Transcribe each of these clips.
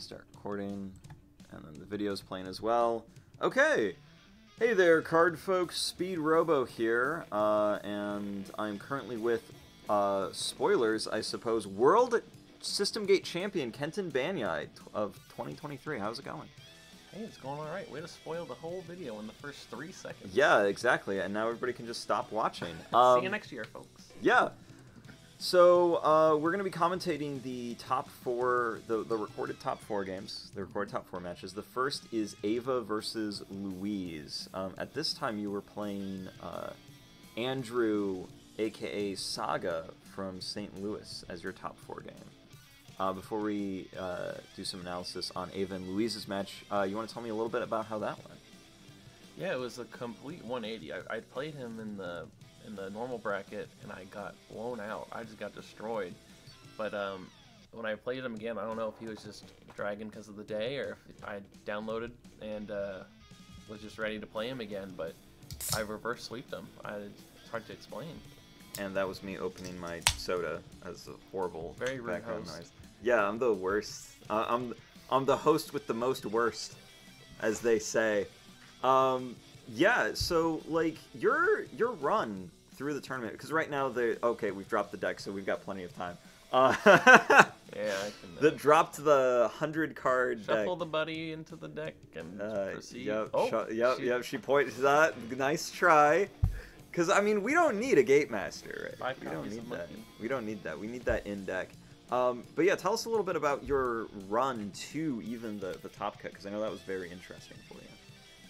start recording, and then the video's playing as well. Okay, hey there, card folks. Speedrobo here, and I'm currently with spoilers, I suppose. World System Gate champion Kenton Banyai of 2023. How's it going? Hey, it's going all right. Way to spoil the whole video in the first 3 seconds. Yeah, exactly. And now everybody can just stop watching. See you next year, folks. Yeah. So we're going to be commentating the top 4, the recorded top 4 games, the recorded top 4 matches. The first is Ava versus Louise. At this time, you were playing Andrew, aka Saga, from St. Louis as your top 4 game. Before we do some analysis on Ava and Louise's match, you want to tell me a little bit about how that went? Yeah, it was a complete 180. I played him in the normal bracket, and I got blown out. I just got destroyed. But when I played him again, I don't know if he was just dragging because of the day, or if I downloaded and was just ready to play him again. But I reverse sweeped him. It's hard to explain. And that was me opening my soda as a horrible Very rude background host. noise. Yeah, I'm the worst. I'm the host with the most worst, as they say. Yeah, so like your run through the tournament, because right now we've dropped the deck, so we've got plenty of time. Yeah, I can. Dropped the 100-card deck. Shuffle the buddy into the deck and proceed. Yep, oh, yep. She pointed to that. Nice try. Because I mean, we don't need a Gate Master, right? We don't need that. We don't need that. We need that in deck. But yeah, tell us a little bit about your run to even the top cut, because I know that was very interesting for you.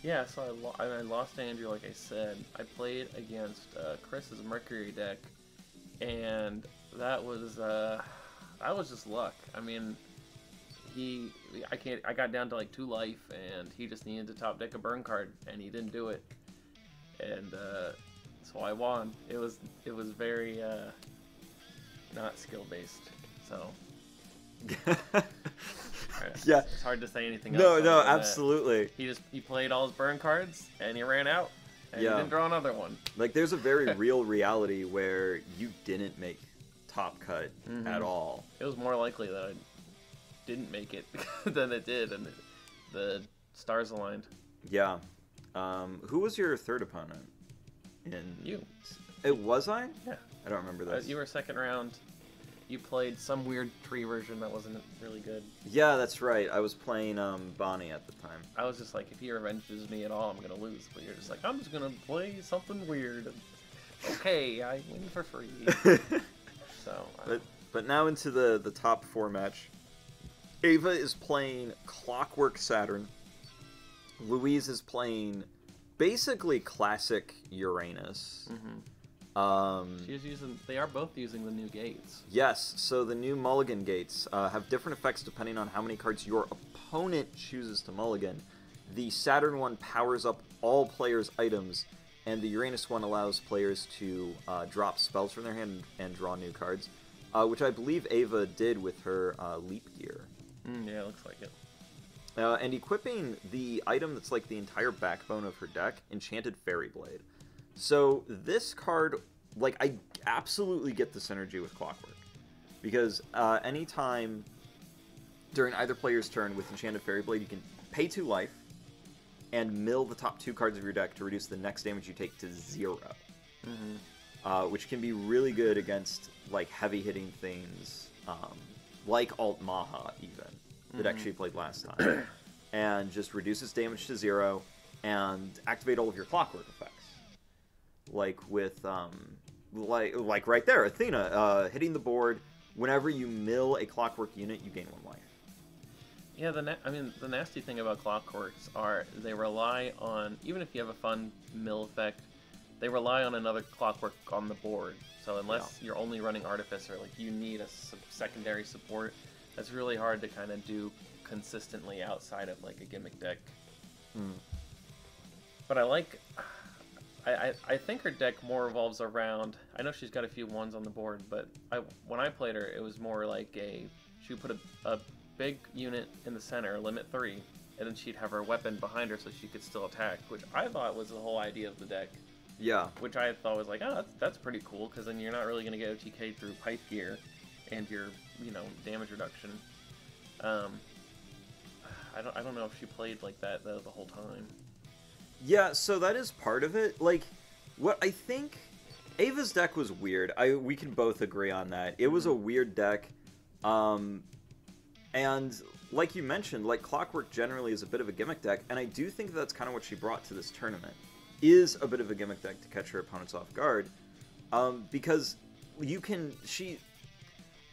Yeah, so I lost Andrew, like I said. I played against Chris's Mercury deck, and that was just luck. I mean, I got down to like 2 life, and he just needed to top deck a burn card, and he didn't do it, and so I won. It was very not skill based, so. Yeah, it's hard to say anything No, else. absolutely. He played all his burn cards and he ran out and he didn't draw another one. Like, there's a very real reality where you didn't make top cut at all. It was more likely that I didn't make it than it did, and the stars aligned. Yeah. Who was your third opponent? You. It was I? Yeah. I don't remember this. You were second round. You played some weird tree version that wasn't really good. Yeah, that's right. I was playing Bonnie at the time. I was just like, if he revenges me at all, I'm going to lose. But you're just like, I'm just going to play something weird. Okay, I win for free. So. But now into the top 4 match. Ava is playing Clockwork Saturn. Louise is playing basically classic Uranus. They are both using the new gates. Yes, so the new mulligan gates have different effects depending on how many cards your opponent chooses to mulligan. The Saturn one powers up all players' items, and the Uranus one allows players to drop spells from their hand and draw new cards, which I believe Ava did with her Leap Gear. Yeah, it looks like it. And equipping the item that's like the entire backbone of her deck, Enchanted Fairy Blade. So this card, like, I absolutely get the synergy with Clockwork, because anytime during either player's turn with Enchanted Fairy Blade, you can pay 2 life and mill the top 2 cards of your deck to reduce the next damage you take to 0, which can be really good against like heavy-hitting things, like Alt Maha even, the deck she played last time, and just reduces damage to 0 and activate all of your Clockwork effects. Like with, like right there, Athena, hitting the board. Whenever you mill a Clockwork unit, you gain 1 life. Yeah, the nasty thing about Clockworks are they rely on, even if you have a fun mill effect, they rely on another Clockwork on the board. So unless you're only running Artificer, like, you need a secondary support. That's really hard to kind of do consistently outside of like a gimmick deck. But I think her deck more revolves around, I know she's got a few 1s on the board, but when I played her, it was more like she would put a big unit in the center, limit 3, and then she'd have her weapon behind her so she could still attack, which I thought was the whole idea of the deck. Yeah. Which I thought was like, oh, that's pretty cool, because then you're not really going to get OTK through Pipe Gear and your, damage reduction. I don't know if she played like that the whole time. Yeah, so that is part of it. Like, what I think... Ava's deck was weird. We can both agree on that. It was a weird deck. And like you mentioned, like Clockwork generally is a bit of a gimmick deck, and I do think that's kind of what she brought to this tournament. Is a bit of a gimmick deck to catch her opponents off guard. Because you can...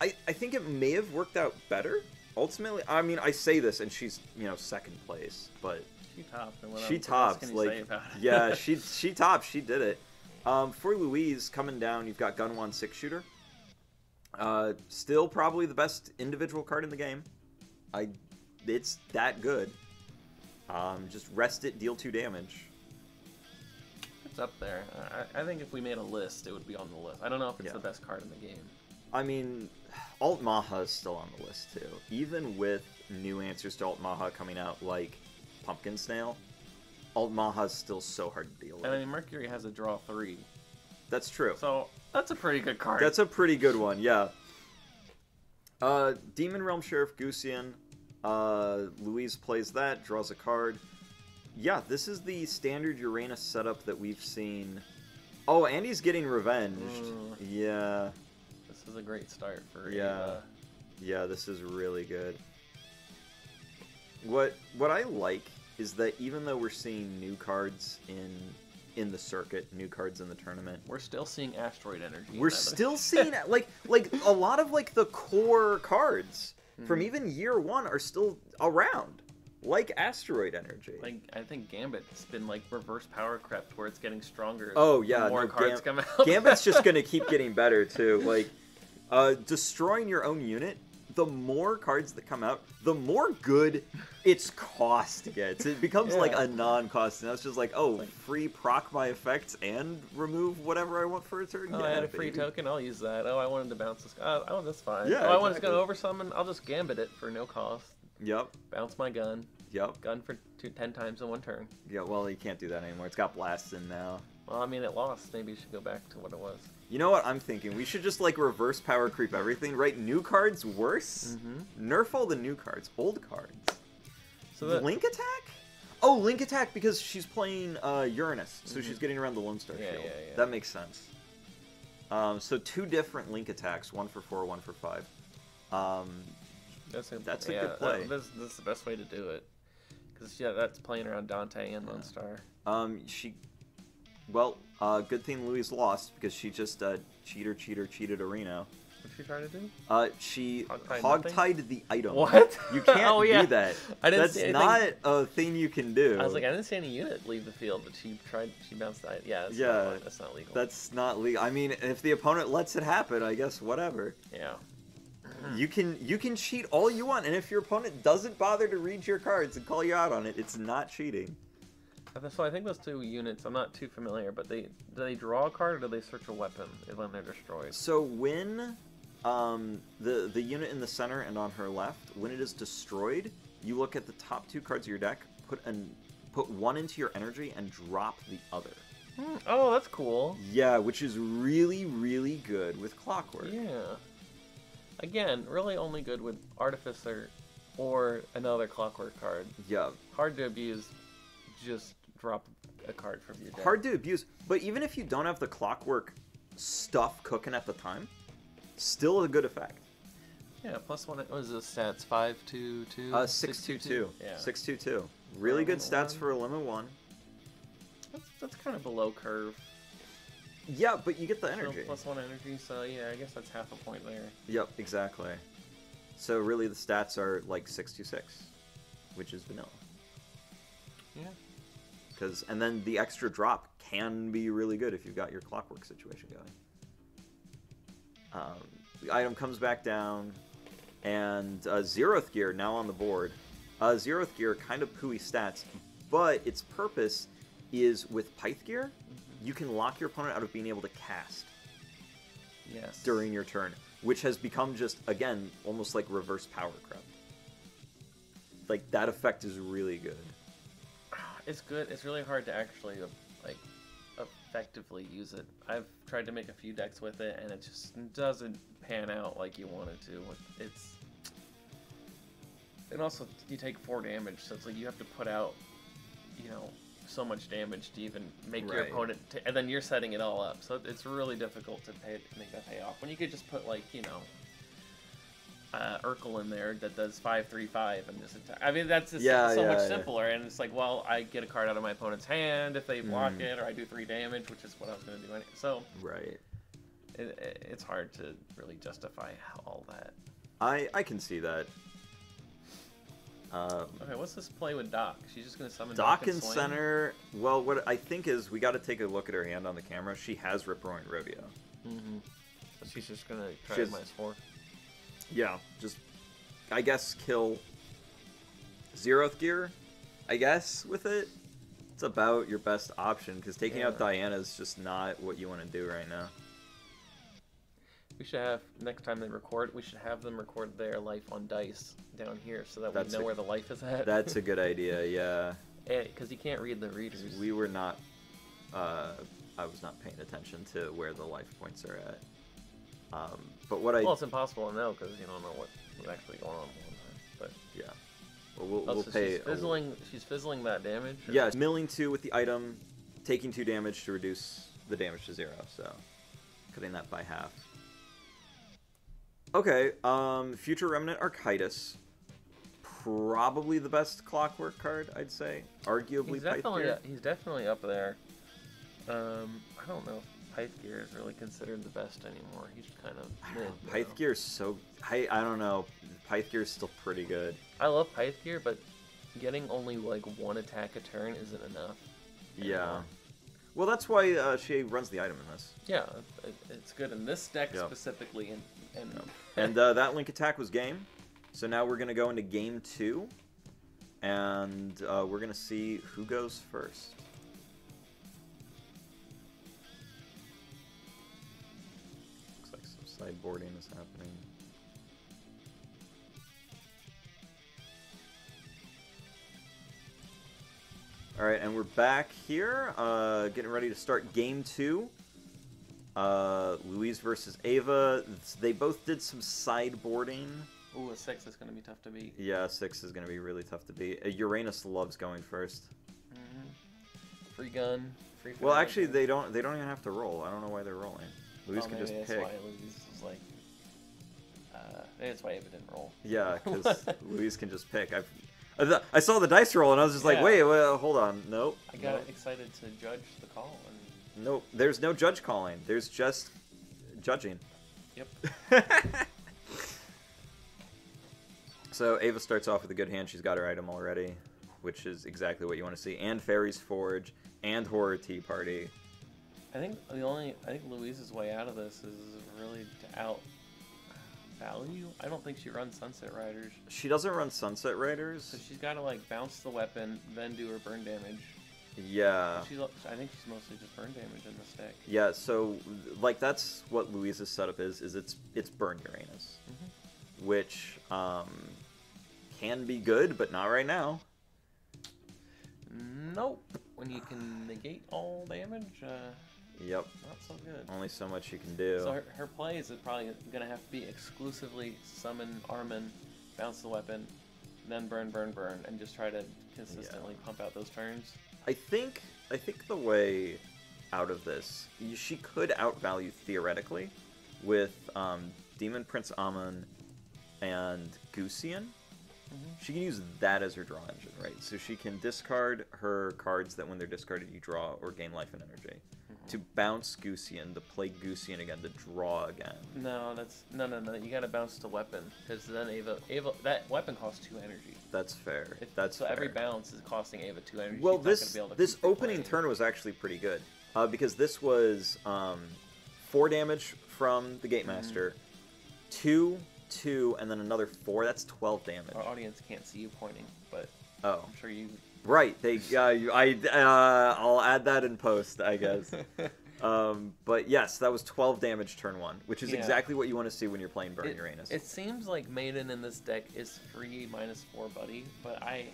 I think it may have worked out better, ultimately. I mean, I say this, and she's, you know, second place, but... She topped. And she topped. Like, yeah, she topped. She did it. For Louise, coming down, you've got Gunwan 6-shooter. Still probably the best individual card in the game. It's that good. Just rest it, deal 2 damage. It's up there. I think if we made a list, it would be on the list. I don't know if it's the best card in the game. I mean, Alt Maha is still on the list, too. Even with new answers to Alt Maha coming out, like Pumpkin Snail, Alt Maha is still so hard to deal with. And I mean, Mercury has a draw 3. That's true. So, that's a pretty good card. That's a pretty good one, yeah. Demon Realm Sheriff Gusian. Louise plays that, draws a card. Yeah, this is the standard Uranus setup that we've seen. Oh, and he's getting revenged. Yeah. This is a great start for Ava. Yeah, this is really good. What I like is that even though we're seeing new cards in the circuit, new cards in the tournament, we're still seeing Asteroid Energy. We're still seeing like a lot of like the core cards from even year 1 are still around, like Asteroid Energy. Like I think Gambit's been like reverse power crept where it's getting stronger. Oh yeah, the more cards come out. Gambit's just gonna keep getting better too. Like destroying your own unit. The more cards that come out, the more good its cost gets. It becomes like a non-cost, and that's just like, oh, free proc my effects and remove whatever I want for a turn. Oh, I had a free token, I'll use that. Oh, I wanted to bounce this. Oh, that's fine. Yeah, I wanted to go over summon, I'll just Gambit it for no cost. Yep. Bounce my gun. Yep. Gun for 10 times in 1 turn. Yeah, well, you can't do that anymore. It's got blasts in now. Well, I mean, it lost. Maybe you should go back to what it was. You know what I'm thinking? We should just, like, reverse power creep everything, right? New cards worse? Nerf all the new cards. Old cards. So Link Attack? Oh, Link Attack because she's playing Uranus, so she's getting around the Lone Star Shield. Yeah. That makes sense. So 2 different Link Attacks, 1 for 4, 1 for 5. That's a good play. This is the best way to do it. Because, that's playing around Dante and Lone Star. Well, good thing Louise lost, because she just cheated Arena. What'd she try to do? She hog-tied the item. What? You can't do that. That's not a thing you can do. I was like, I didn't see any unit leave the field, but she bounced that. Yeah, that's not legal. That's not legal. I mean, if the opponent lets it happen, I guess whatever. Yeah. You can cheat all you want, and if your opponent doesn't bother to read your cards and call you out on it, it's not cheating. So I think those 2 units, I'm not too familiar, but do they draw a card or do they search a weapon when they're destroyed? So when the unit in the center and on her left, when it is destroyed, you look at the top 2 cards of your deck, put 1 into your energy, and drop the other. Oh, that's cool. Yeah, which is really, really good with Clockwork. Yeah. Again, really only good with Artificer or another Clockwork card. Yeah. Hard to abuse, just drop a card from your deck. Hard to abuse, but even if you don't have the Clockwork stuff cooking at the time, still a good effect. Yeah, plus 1, what was the stats? 5-2-2? 6-2-2. Yeah. 6-2-2. Really good stats for a limit 1. That's kind of below curve. Yeah, but you get the energy. So plus 1 energy, so yeah, I guess that's half a point there. Yep, exactly. So really the stats are like 6-2-6, which is vanilla. Yeah. And then the extra drop can be really good if you've got your Clockwork situation going. The item comes back down, and Zeroth Gear now on the board. Zeroth Gear kind of pooey stats, but its purpose is with Pyth Gear, you can lock your opponent out of being able to cast during your turn, which has become just, again, almost like reverse power crept. Like, that effect is really good. It's good. It's really hard to actually, like, effectively use it. I've tried to make a few decks with it, and it just doesn't pan out like you want it to. And also, you take 4 damage, so it's like you have to put out, you know, so much damage to even make your opponent, and then you're setting it all up. So it's really difficult to make that pay off. When you could just put, like, you know, Urkel in there that does 5/3/5 and just attack. I mean, that's just so much simpler. And it's like, well, I get a card out of my opponent's hand if they block it, or I do 3 damage, which is what I was going to do anyway. So it's hard to really justify all that. I can see that. Okay, what's this play with Doc? She's just going to summon Doc in center. Well, what I think is we got to take a look at her hand on the camera. She has Rip-Roaring Rodeo. So she's just going to try to -4. Yeah, just, I guess, kill Zeroth Gear, I guess, with it. It's about your best option, because taking out Diana is just not what you want to do right now. We should have, next time they record, we should have them record their life on dice down here, so that we know where the life is at. That's a good idea, yeah. Because you can't read the readers. We were not, I was not paying attention to where the life points are at. But what well, it's impossible to know because you don't know what's actually going on all the time. But yeah, well, we'll pay. She's fizzling that damage. Or? Yeah, milling 2 with the item, taking 2 damage to reduce the damage to 0. So, cutting that by half. Okay, Future Remnant Architis, probably the best Clockwork card, I'd say. Arguably, he's definitely up there. I don't know. Pythgear is really considered the best anymore. He's kind of Pythgear is so... I don't know. Pythgear is still pretty good. I love Pythgear, but getting only like 1 attack a turn isn't enough. Yeah. Well, that's why she runs the item in this. Yeah, it's good in this deck specifically. And that link attack was game. So now we're going to go into game 2. And we're going to see who goes first. Sideboarding is happening. Alright, and we're back here, getting ready to start game 2. Louise versus Ava. They both did some sideboarding. Ooh, a 6 is going to be tough to beat. Yeah, 6 is going to be really tough to beat. Uranus loves going first. Free gun. Free. Well, actually, they don't even have to roll. I don't know why they're rolling. Louise can just pick. That's why Louise was like... that's why Ava didn't roll. Yeah, because Louise can just pick. I saw the dice roll, and I was just like, wait, well, hold on. Nope. I got excited to judge the call. And... Nope, there's no judge calling. There's just judging. Yep. So Ava starts off with a good hand. She's got her item already, which is exactly what you want to see. And Fairy's Forge, and Horror Tea Party. I think Louise's way out of this is really to out value. I don't think she runs Sunset Riders. She doesn't run Sunset Riders. So she's got to like bounce the weapon, then do her burn damage. Yeah. I think she's mostly just burn damage in this deck. Yeah. So like that's what Louise's setup is it's burn Uranus, which can be good, but not right now. Nope. When you can negate all damage. Yep. Not so good. Only so much you can do. So her plays is probably going to have to be exclusively summon Armin, bounce the weapon, then burn, and just try to consistently pump out those turns. I think the way out of this, she could outvalue theoretically with Demon Prince Amon and Gusian. She can use that as her draw engine, right? So she can discard her cards that when they're discarded you draw or gain life and energy. To bounce Gusian, to play Gusian again, to draw again. No, no. You gotta bounce the weapon, because then Ava, that weapon costs 2 energy. That's fair. So every bounce is costing Ava 2 energy. Well, this opening turn was actually pretty good, because this was 4 damage from the Gatemaster, 2, and then another 4. That's 12 damage. Our audience can't see you pointing, but I'm sure you. Right, I'll add that in post, I guess. But yes, that was 12 damage turn 1, which is exactly what you want to see when you're playing Burn Uranus. It seems like Maiden in this deck is free -4 buddy, but I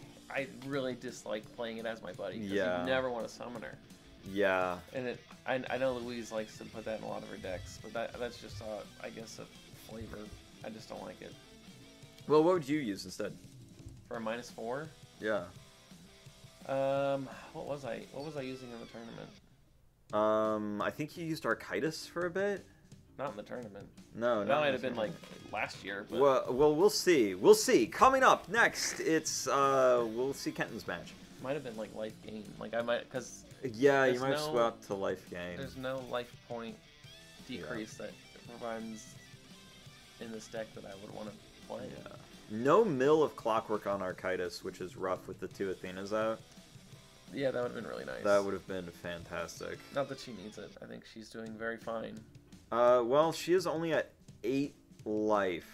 really dislike playing it as my buddy, because you never want to summon her. Yeah. And I know Louise likes to put that in a lot of her decks, but that's just, I guess, a flavor. I just don't like it. Well, what would you use instead? For a -4? Yeah. What was I using in the tournament? I think you used Architis for a bit. Not in the tournament. No, that might have been like last year. But... Well, we'll see. We'll see. Coming up next, it's we'll see Kenton's match. Might have been like life gain. Like I might, because yeah, you might have swapped to life gain. There's no life point decrease that runs in this deck that I would want to play. Yeah. No mill of Clockwork on Architis, which is rough with the 2 Athenas out. Yeah, that would have been really nice. That would have been fantastic. Not that she needs it. I think she's doing very fine. Well, she is only at 8 life.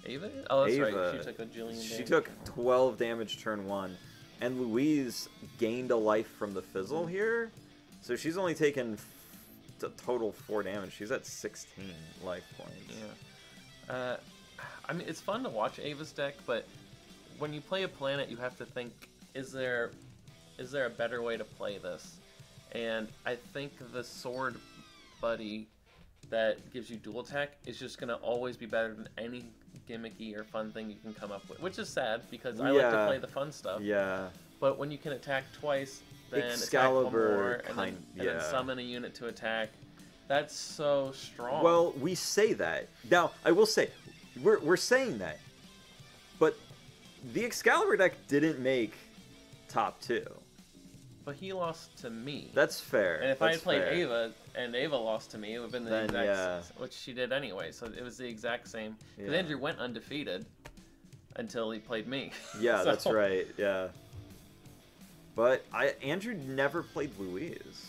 Ava? Oh, that's Ava, right. She took a jillion damage. She took 12 damage turn 1. And Louise gained a life from the fizzle here. So she's only taken a total 4 damage. She's at 16 life points. Yeah. I mean, it's fun to watch Ava's deck, but when you play a planet, you have to think, is there a better way to play this? And I think the sword buddy that gives you dual attack is just going to always be better than any gimmicky or fun thing you can come up with, which is sad because I like to play the fun stuff. Yeah. But when you can attack twice, then Excalibur attack one more, and then summon a unit to attack, that's so strong. Well, we say that. Now, I will say, we're saying that, but the Excalibur deck didn't make top 2. But he lost to me. That's fair. And if I had played Ava and Ava lost to me, it would have been the exact same, which she did anyway. So it was the exact same. Because Andrew went undefeated until he played me. Yeah, that's right. Yeah. But Andrew never played Louise.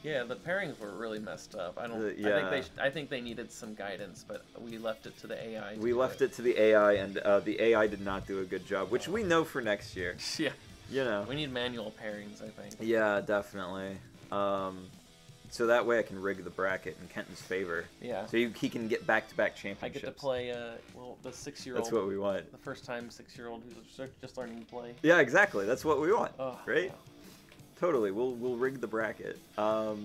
Yeah, the pairings were really messed up. I think they needed some guidance, but we left it to the AI. We left it to the AI, and the AI did not do a good job, which we know for next year. Yeah. You know. We need manual pairings, I think. Yeah, definitely. So that way I can rig the bracket in Kenton's favor. Yeah. So he can get back-to-back championships. I get to play, the 6-year-old. That's what we want. The first-time 6-year-old who's just learning to play. Yeah, exactly. That's what we want. Oh, right? Yeah. Totally. We'll rig the bracket. So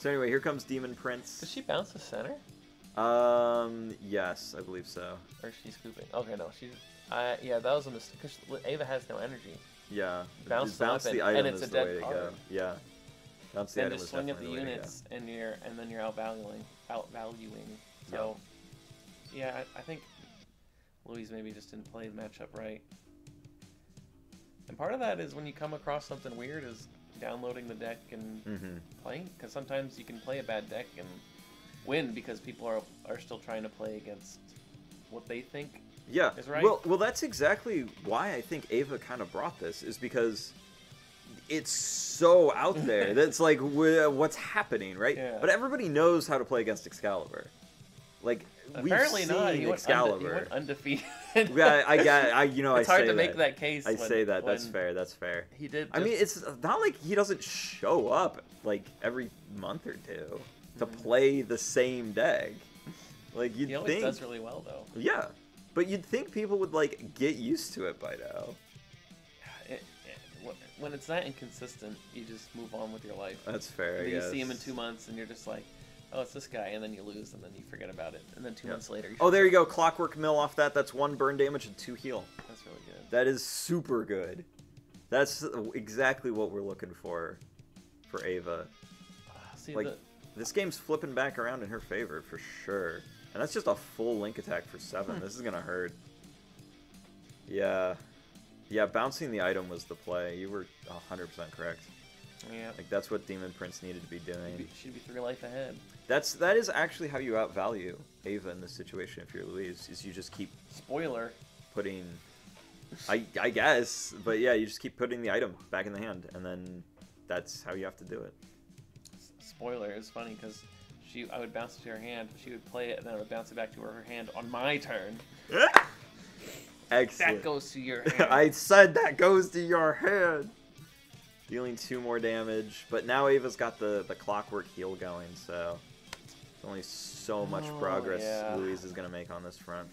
anyway, here comes Demon Prince. Does she bounce the center? Yes, I believe so. Or is she scooping? Okay, no, she's. Yeah, that was a mistake. Because Ava has no energy. Yeah. Bounce the item and it's is a the way dead to card. go. Yeah. Bounce the and item just is swing at the definitely units, and then you're outvaluing. So, yeah, I think Louise maybe just didn't play the matchup right. And part of that is when you come across something weird is downloading the deck and playing, because sometimes you can play a bad deck and win because people are still trying to play against what they think is right. Well, that's exactly why I think Ava kind of brought this, is because it's so out there that's like what's happening, right? Yeah. But everybody knows how to play against Excalibur. Like, apparently we've not. seen He went Excalibur. undefeated. Yeah, you know, it's hard to make that case. I say that. That's fair. That's fair. He did. I mean, it's not like he doesn't show up like every month or two to play the same deck. Like, you'd he always think does really well though. Yeah, but you'd think people would like get used to it by now. When it's that inconsistent, you just move on with your life. That's fair. You see him in 2 months, and you're just like, oh, it's this guy, and then you lose, and then you forget about it, and then 2 months later. Oh, there you go. Clockwork Mill off that. That's 1 burn damage and 2 heal. That's really good. That is super good. That's exactly what we're looking for Ava. See, like, this game's flipping back around in her favor for sure. And that's just a full link attack for 7. This is gonna hurt. Yeah. Yeah, bouncing the item was the play. You were 100% correct. Yeah. Like, that's what Demon Prince needed to be doing. She'd be 3 life ahead. That is actually how you outvalue Ava in this situation if you're Louise, is you just keep... Spoiler. Putting... I guess, but yeah, you just keep putting the item back in the hand, and then that's how you have to do it. Spoiler is funny, because I would bounce it to her hand, she would play it, and then I would bounce it back to her hand on my turn. Excellent. That goes to your hand. I said that goes to your hand. Dealing 2 more damage, but now Ava's got the clockwork heal going, so there's only so much progress Louise is gonna make on this front.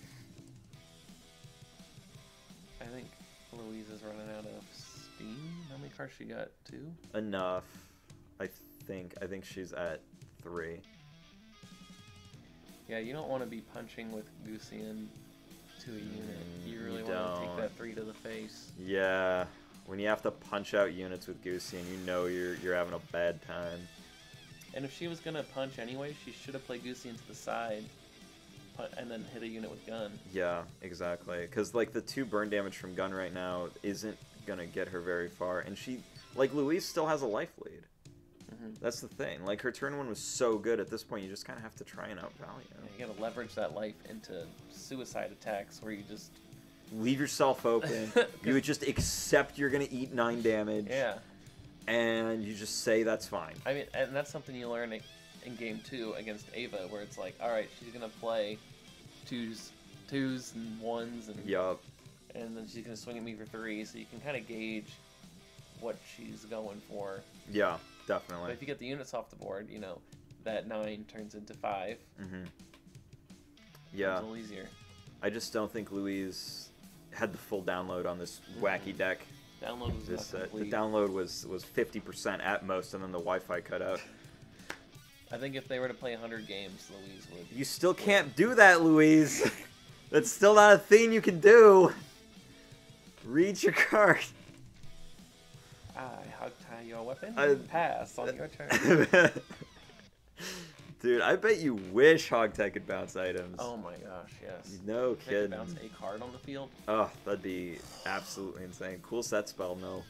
I think Louise is running out of steam. How many cards she got? 2? Enough. I think she's at 3. Yeah, you don't want to be punching with Gusian to a unit. You really you want to take don't. that 3 to the face. Yeah, when you have to punch out units with Goosey and you know you're having a bad time. And if she was gonna punch anyway, she should have played Goosey into the side, and then hit a unit with gun. Yeah, exactly. Because like the 2 burn damage from gun right now isn't gonna get her very far, and she, like, Louise still has a life lead. That's the thing. Like, her turn 1 was so good. At this point, you just kind of have to try and outvalue. Yeah, you gotta leverage that life into suicide attacks where you just leave yourself open. You would just accept you're gonna eat 9 damage. Yeah. And you just say that's fine. I mean, and that's something you learn in game 2 against Ava, where it's like, all right, she's gonna play twos and ones, and yup. And then she's gonna swing at me for 3, so you can kind of gauge what she's going for. Yeah, definitely. But if you get the units off the board, you know, that 9 turns into 5. Yeah. It's a little easier. I just don't think Louise had the full download on this wacky deck. Download was not complete. The download was 50% at most, and then the Wi-Fi cut out. I think if they were to play 100 games, Louise would. You still can't do that, Louise. That's still not a thing you can do. Read your card. I hog tie your weapon and pass on your turn. Dude, I bet you wish Hogtech could bounce items. Oh my gosh, yes. No if kidding. They could bounce a card on the field. Oh, that'd be absolutely insane. Cool set spell, no.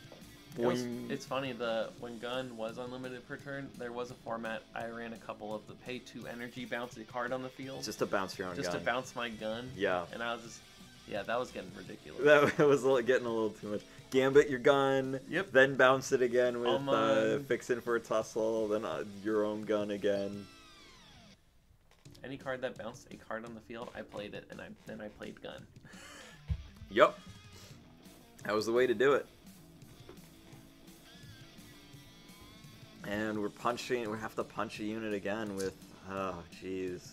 It's funny, when gun was unlimited per turn, there was a format I ran a couple of the pay 2 energy bounce a card on the field. Just to bounce your own gun. Just to bounce my gun. Yeah. And I was just, yeah, that was getting ridiculous. That was getting a little too much. Gambit your gun, yep. Then bounce it again with fixing for a tussle, then your own gun again. Any card that bounced a card on the field, I played it, and then I played gun. Yup. That was the way to do it. And we have to punch a unit again with, oh, jeez.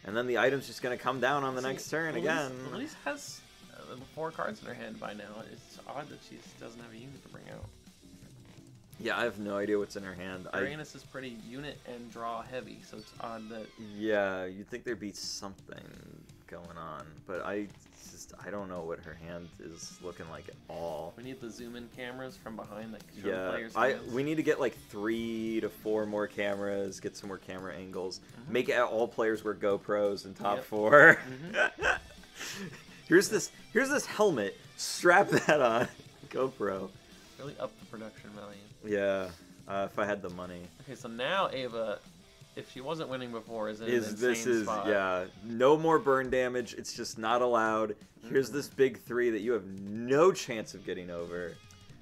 And then the item's just going to come down on the next turn again. Elise has 4 cards in her hand by now. It's odd that she doesn't have a unit to bring out. Yeah, I have no idea what's in her hand. Uranus is pretty unit and draw heavy, so it's odd that... Yeah, you'd think there'd be something going on, but I don't know what her hand is looking like at all. We need the zoom-in cameras from behind that show the players' hands. We need to get like 3 to 4 more cameras, get some more camera angles, make it all players wear GoPros in top 4. Here's this helmet, strap that on, GoPro. Really up the production value. Yeah, if I had the money. Okay, so now Ava, if she wasn't winning before, is in an insane spot. Yeah, no more burn damage. It's just not allowed. Here's this big 3 that you have no chance of getting over.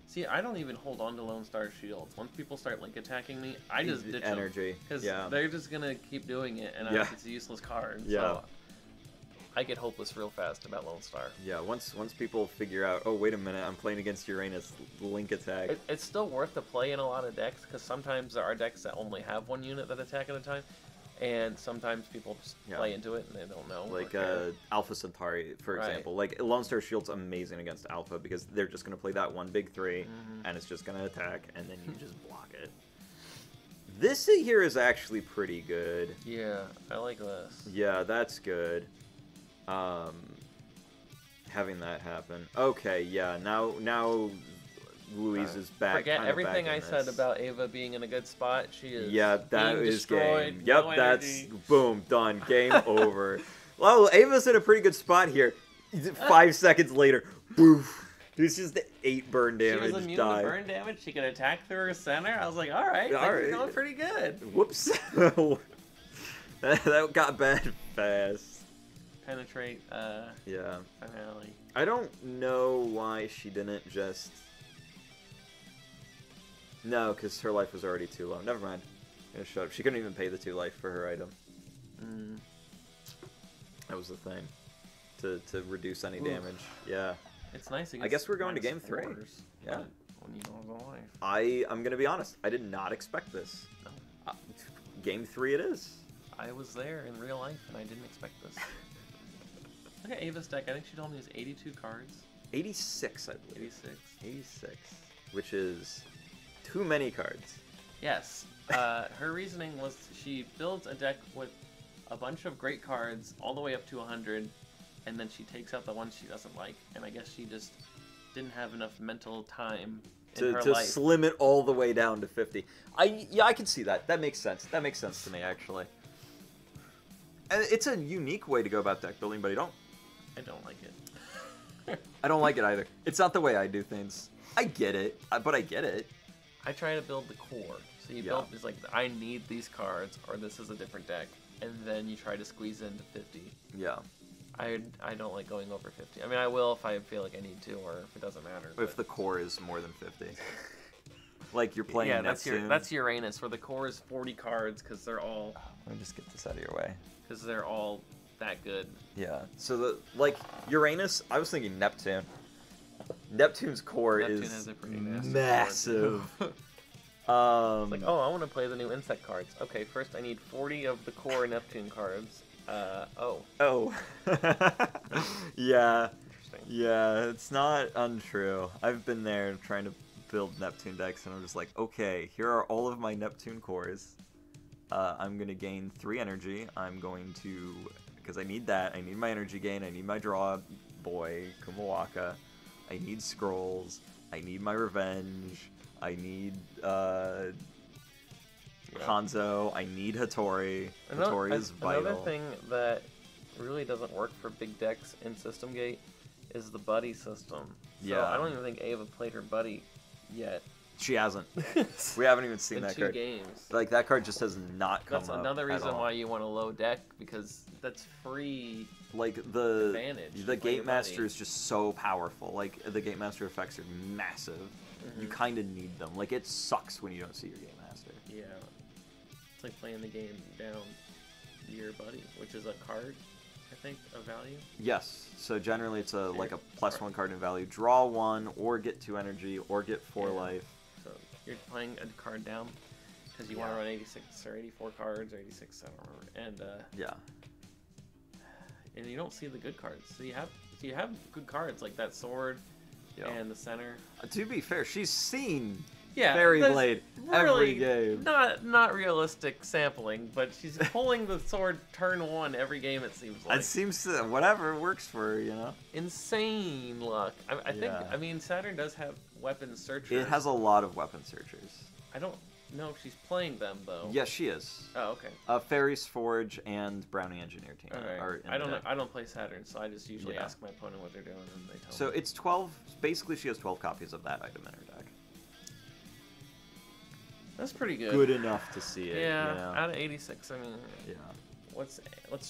See, I don't even hold on to Lone Star shields. Once people start link attacking me, I just ditch energy. Because they're just gonna keep doing it, and it's a useless card. Yeah. So I get hopeless real fast about Lone Star. Yeah, once people figure out, oh, wait a minute, I'm playing against Uranus, link attack. It's still worth the play in a lot of decks, because sometimes there are decks that only have 1 unit that attack at a time, and sometimes people just play into it and they don't know. Like Alpha Centauri, for example. Like, Lone Star Shield's amazing against Alpha, because they're just going to play that one big 3, and it's just going to attack, and then you just block it. This here is actually pretty good. Yeah, I like this. Yeah, that's good. Having that happen. Okay, yeah, now Louise is back. Forget everything I said about Ava being in a good spot. She is. Yeah, that is destroyed. game. Yep, that's boom, done. Game over. Well, Ava's in a pretty good spot here. 5 seconds later, boof. It's just 8 burn damage. She was immune to burn damage. She could attack through her center. I was like, all right, you're going pretty good. Whoops. that got bad fast. Penetrate. Yeah. Finale. I don't know why she didn't just. No, because her life was already too low. Never mind. I'm gonna shut up. She couldn't even pay the 2 life for her item. That was the thing. To reduce any damage. Yeah. It's nice. I guess we're going to game 3. Yeah. When you don't have a life. I'm gonna be honest. I did not expect this. No. Game 3 it is. I was there in real life and I didn't expect this. Look at Ava's deck. I think she told me it's 82 cards. 86, I believe. 86. 86. Which is too many cards. Yes. Her reasoning was she builds a deck with a bunch of great cards all the way up to 100, and then she takes out the ones she doesn't like, and I guess she just didn't have enough mental time in her to life. slim it all the way down to 50. I can see that. That makes sense. That makes sense to me, actually. And it's a unique way to go about deck building, but I don't like it. I don't like it either. It's not the way I do things. I get it, but I get it. I try to build the core. So you build, it's like, I need these cards, or this is a different deck, and then you try to squeeze into 50. Yeah. I don't like going over 50. I mean, I will if I feel like I need to, or if it doesn't matter. If the core is more than 50. Like you're playing Neptune. That's Uranus, where the core is 40 cards, because they're all... Let me just get this out of your way. Because they're all that good. Yeah. So like Uranus, I was thinking Neptune. Neptune's core is has a pretty nasty massive. It's like, oh, I want to play the new insect cards. Okay, first I need 40 of the core Neptune cards. Oh. Yeah. Interesting. Yeah, it's not untrue. I've been there trying to build Neptune decks, and I'm just like, okay, here are all of my Neptune cores. I'm going to gain 3 energy. I'm going to... Because I need that. I need my energy gain. I need my draw boy, Kumawaka. I need scrolls. I need my revenge. I need Hanzo. I need Hattori. Hattori is vital. Another thing that really doesn't work for big decks in System Gate is the buddy system. So I don't even think Ava played her buddy yet. She hasn't. We haven't even seen that card. 2 games. Like, that card just has not come up. That's another reason why you want a low deck, because that's free advantage. The Gate Master is just so powerful. Like, the Gate Master effects are massive. You kind of need them. Like, it sucks when you don't see your Game Master. Yeah. It's like playing the game down your buddy, which is a card, I think, of value. Yes. So generally it's like a +1 card in value. Draw 1, or get 2 energy, or get 4 life. So you're playing a card down because you want to run 86 or 84 cards, or 86, I don't remember. And and you don't see the good cards. So you have good cards like that sword and the center. To be fair, she's seen Yeah, Fairy Blade every really game. Not realistic sampling, but she's pulling the sword turn 1 every game, it seems like. It seems to, whatever works for her, you know? Insane luck. I think, I mean, Saturn does have weapon searchers. It has a lot of weapon searchers. I don't know if she's playing them, though. Yes, she is. Oh, okay. Fairy's Forge and Brownie Engineer team are in I don't play Saturn, so I just usually ask my opponent what they're doing, and they tell me. So it's 12, basically she has 12 copies of that item in her deck. That's pretty good. Good enough to see it. Yeah, you know? out of 86, I mean... Yeah. What's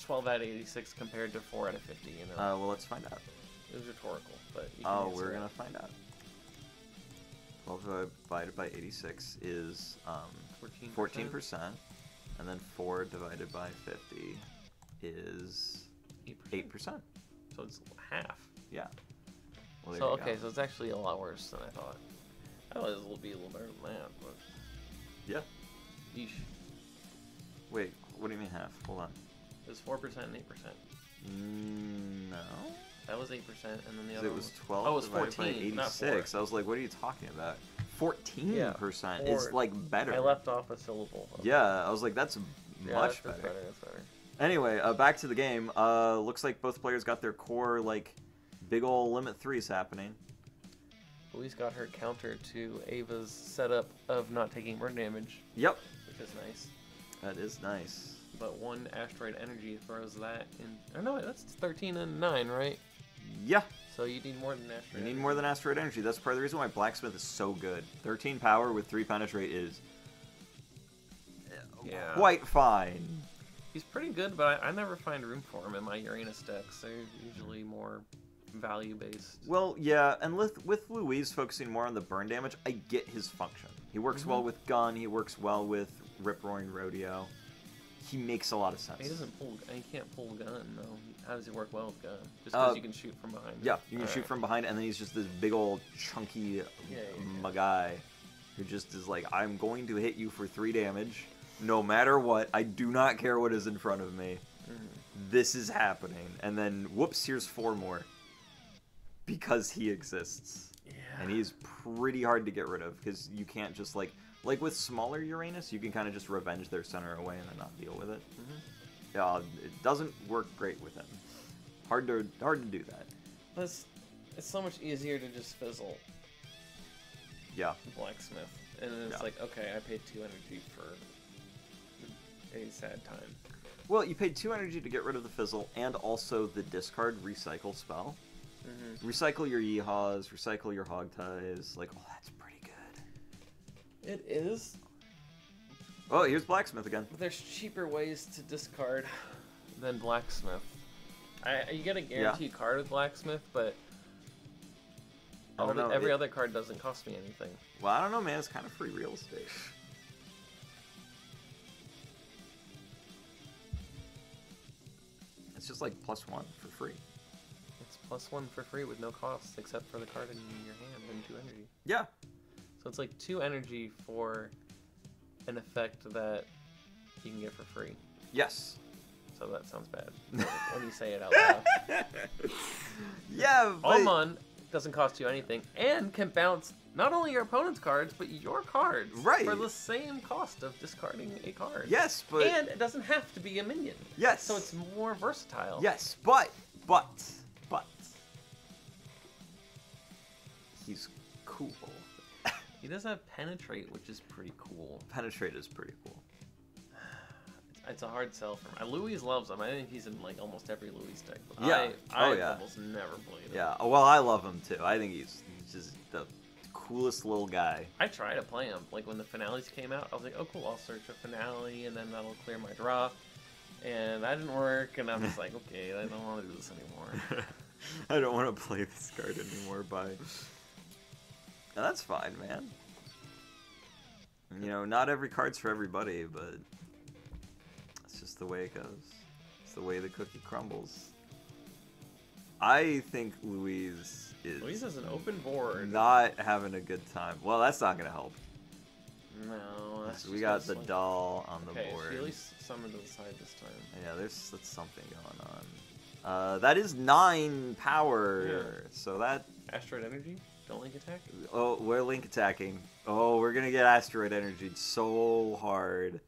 12 out of 86 compared to 4 out of 50, you know? Well, let's find out. It was rhetorical, but you can we're going to find out. 12 divided by 86 is 14%, and then 4 divided by 50 is 8%. So it's half. Yeah. Well, so okay, so it's actually a lot worse than I thought. I thought it would be a little better than that, but yeah. Yeesh. Wait, what do you mean half? Hold on. It was 4% and 8%. No. That was 8%, and then the other it was 12 Oh, it was divided 14, by 86. not 4. I was like, what are you talking about? 14% is like better. I left off a syllable. Yeah, I was like, that's much better. better. That's better. Anyway, back to the game. Looks like both players got their core, like, big ol' limit 3s happening. Louise got her counter to Ava's setup of not taking burn damage. Yep. Which is nice. That is nice. But 1 asteroid energy throws that in... Oh, no, that's 13 and 9, right? Yeah. So you need more than asteroid energy. More than asteroid energy. That's part of the reason why Blacksmith is so good. 13 power with 3 penetrate is quite fine. He's pretty good, but I never find room for him in my Uranus decks. They're usually more value-based. Well, yeah, and with Louise focusing more on the burn damage, I get his function. He works well with gun, he works well with Rip-Roaring Rodeo. He makes a lot of sense. He can't pull gun, though. How does he work well with gun? Just because you can shoot from behind. Yeah, you can shoot from behind, and then he's just this big old chunky guy who just is like, I'm going to hit you for 3 damage, no matter what. I do not care what is in front of me. This is happening. And then, whoops, here's 4 more. Because he exists. Yeah. And he's pretty hard to get rid of, because you can't just, like with smaller Uranus, you can kind of just revenge their center away and then not deal with it. It doesn't work great with him. hard to do that. It's so much easier to just fizzle Yeah. Blacksmith. And then it's like, okay, I paid 2 energy for a sad time. Well, you paid 2 energy to get rid of the fizzle, and also the discard recycle spell. Mm-hmm. Recycle your Yeehaws, recycle your Hog Ties. Like, oh, that's pretty good. It is. Oh, here's Blacksmith again. But there's cheaper ways to discard than Blacksmith. You get a guaranteed card with Blacksmith, but every other card doesn't cost me anything. Well, I don't know, man. It's kind of free real estate. It's just like +1 for free. It's +1 for free with no cost, except for the card in your hand and 2 energy. Yeah. So it's like 2 energy for an effect that you can get for free. Yes. So that sounds bad when you say it out loud. Yeah, but... Almond doesn't cost you anything and can bounce not only your opponent's cards, but your cards. Right. For the same cost of discarding a card. Yes, but... And it doesn't have to be a minion. Yes. So it's more versatile. Yes, but... He's cool. He does have Penetrate, which is pretty cool. Penetrate is pretty cool. It's a hard sell for him. Louise loves him. I think he's in like almost every Louise deck. But Yeah. I almost never played him. Yeah. Well, I love him too. I think he's just the coolest little guy. I try to play him. Like when the finales came out, I was like, oh cool, I'll search a finale and then that'll clear my draw. And that didn't work, and I was like, okay, I don't want to do this anymore. I don't want to play this card anymore. Bye. And that's fine, man. You know, not every card's for everybody, but it's just the way it goes. It's the way the cookie crumbles. I think Louise has an open board. Not having a good time. Well, that's not going to help. No, that's we got the doll on the board. She at least summoned to the side this time. Yeah, that's something going on. That is 9 power. Yeah. So that... Asteroid Energy? Don't link attack? Oh, we're link attacking. Oh, we're gonna get Asteroid Energied so hard.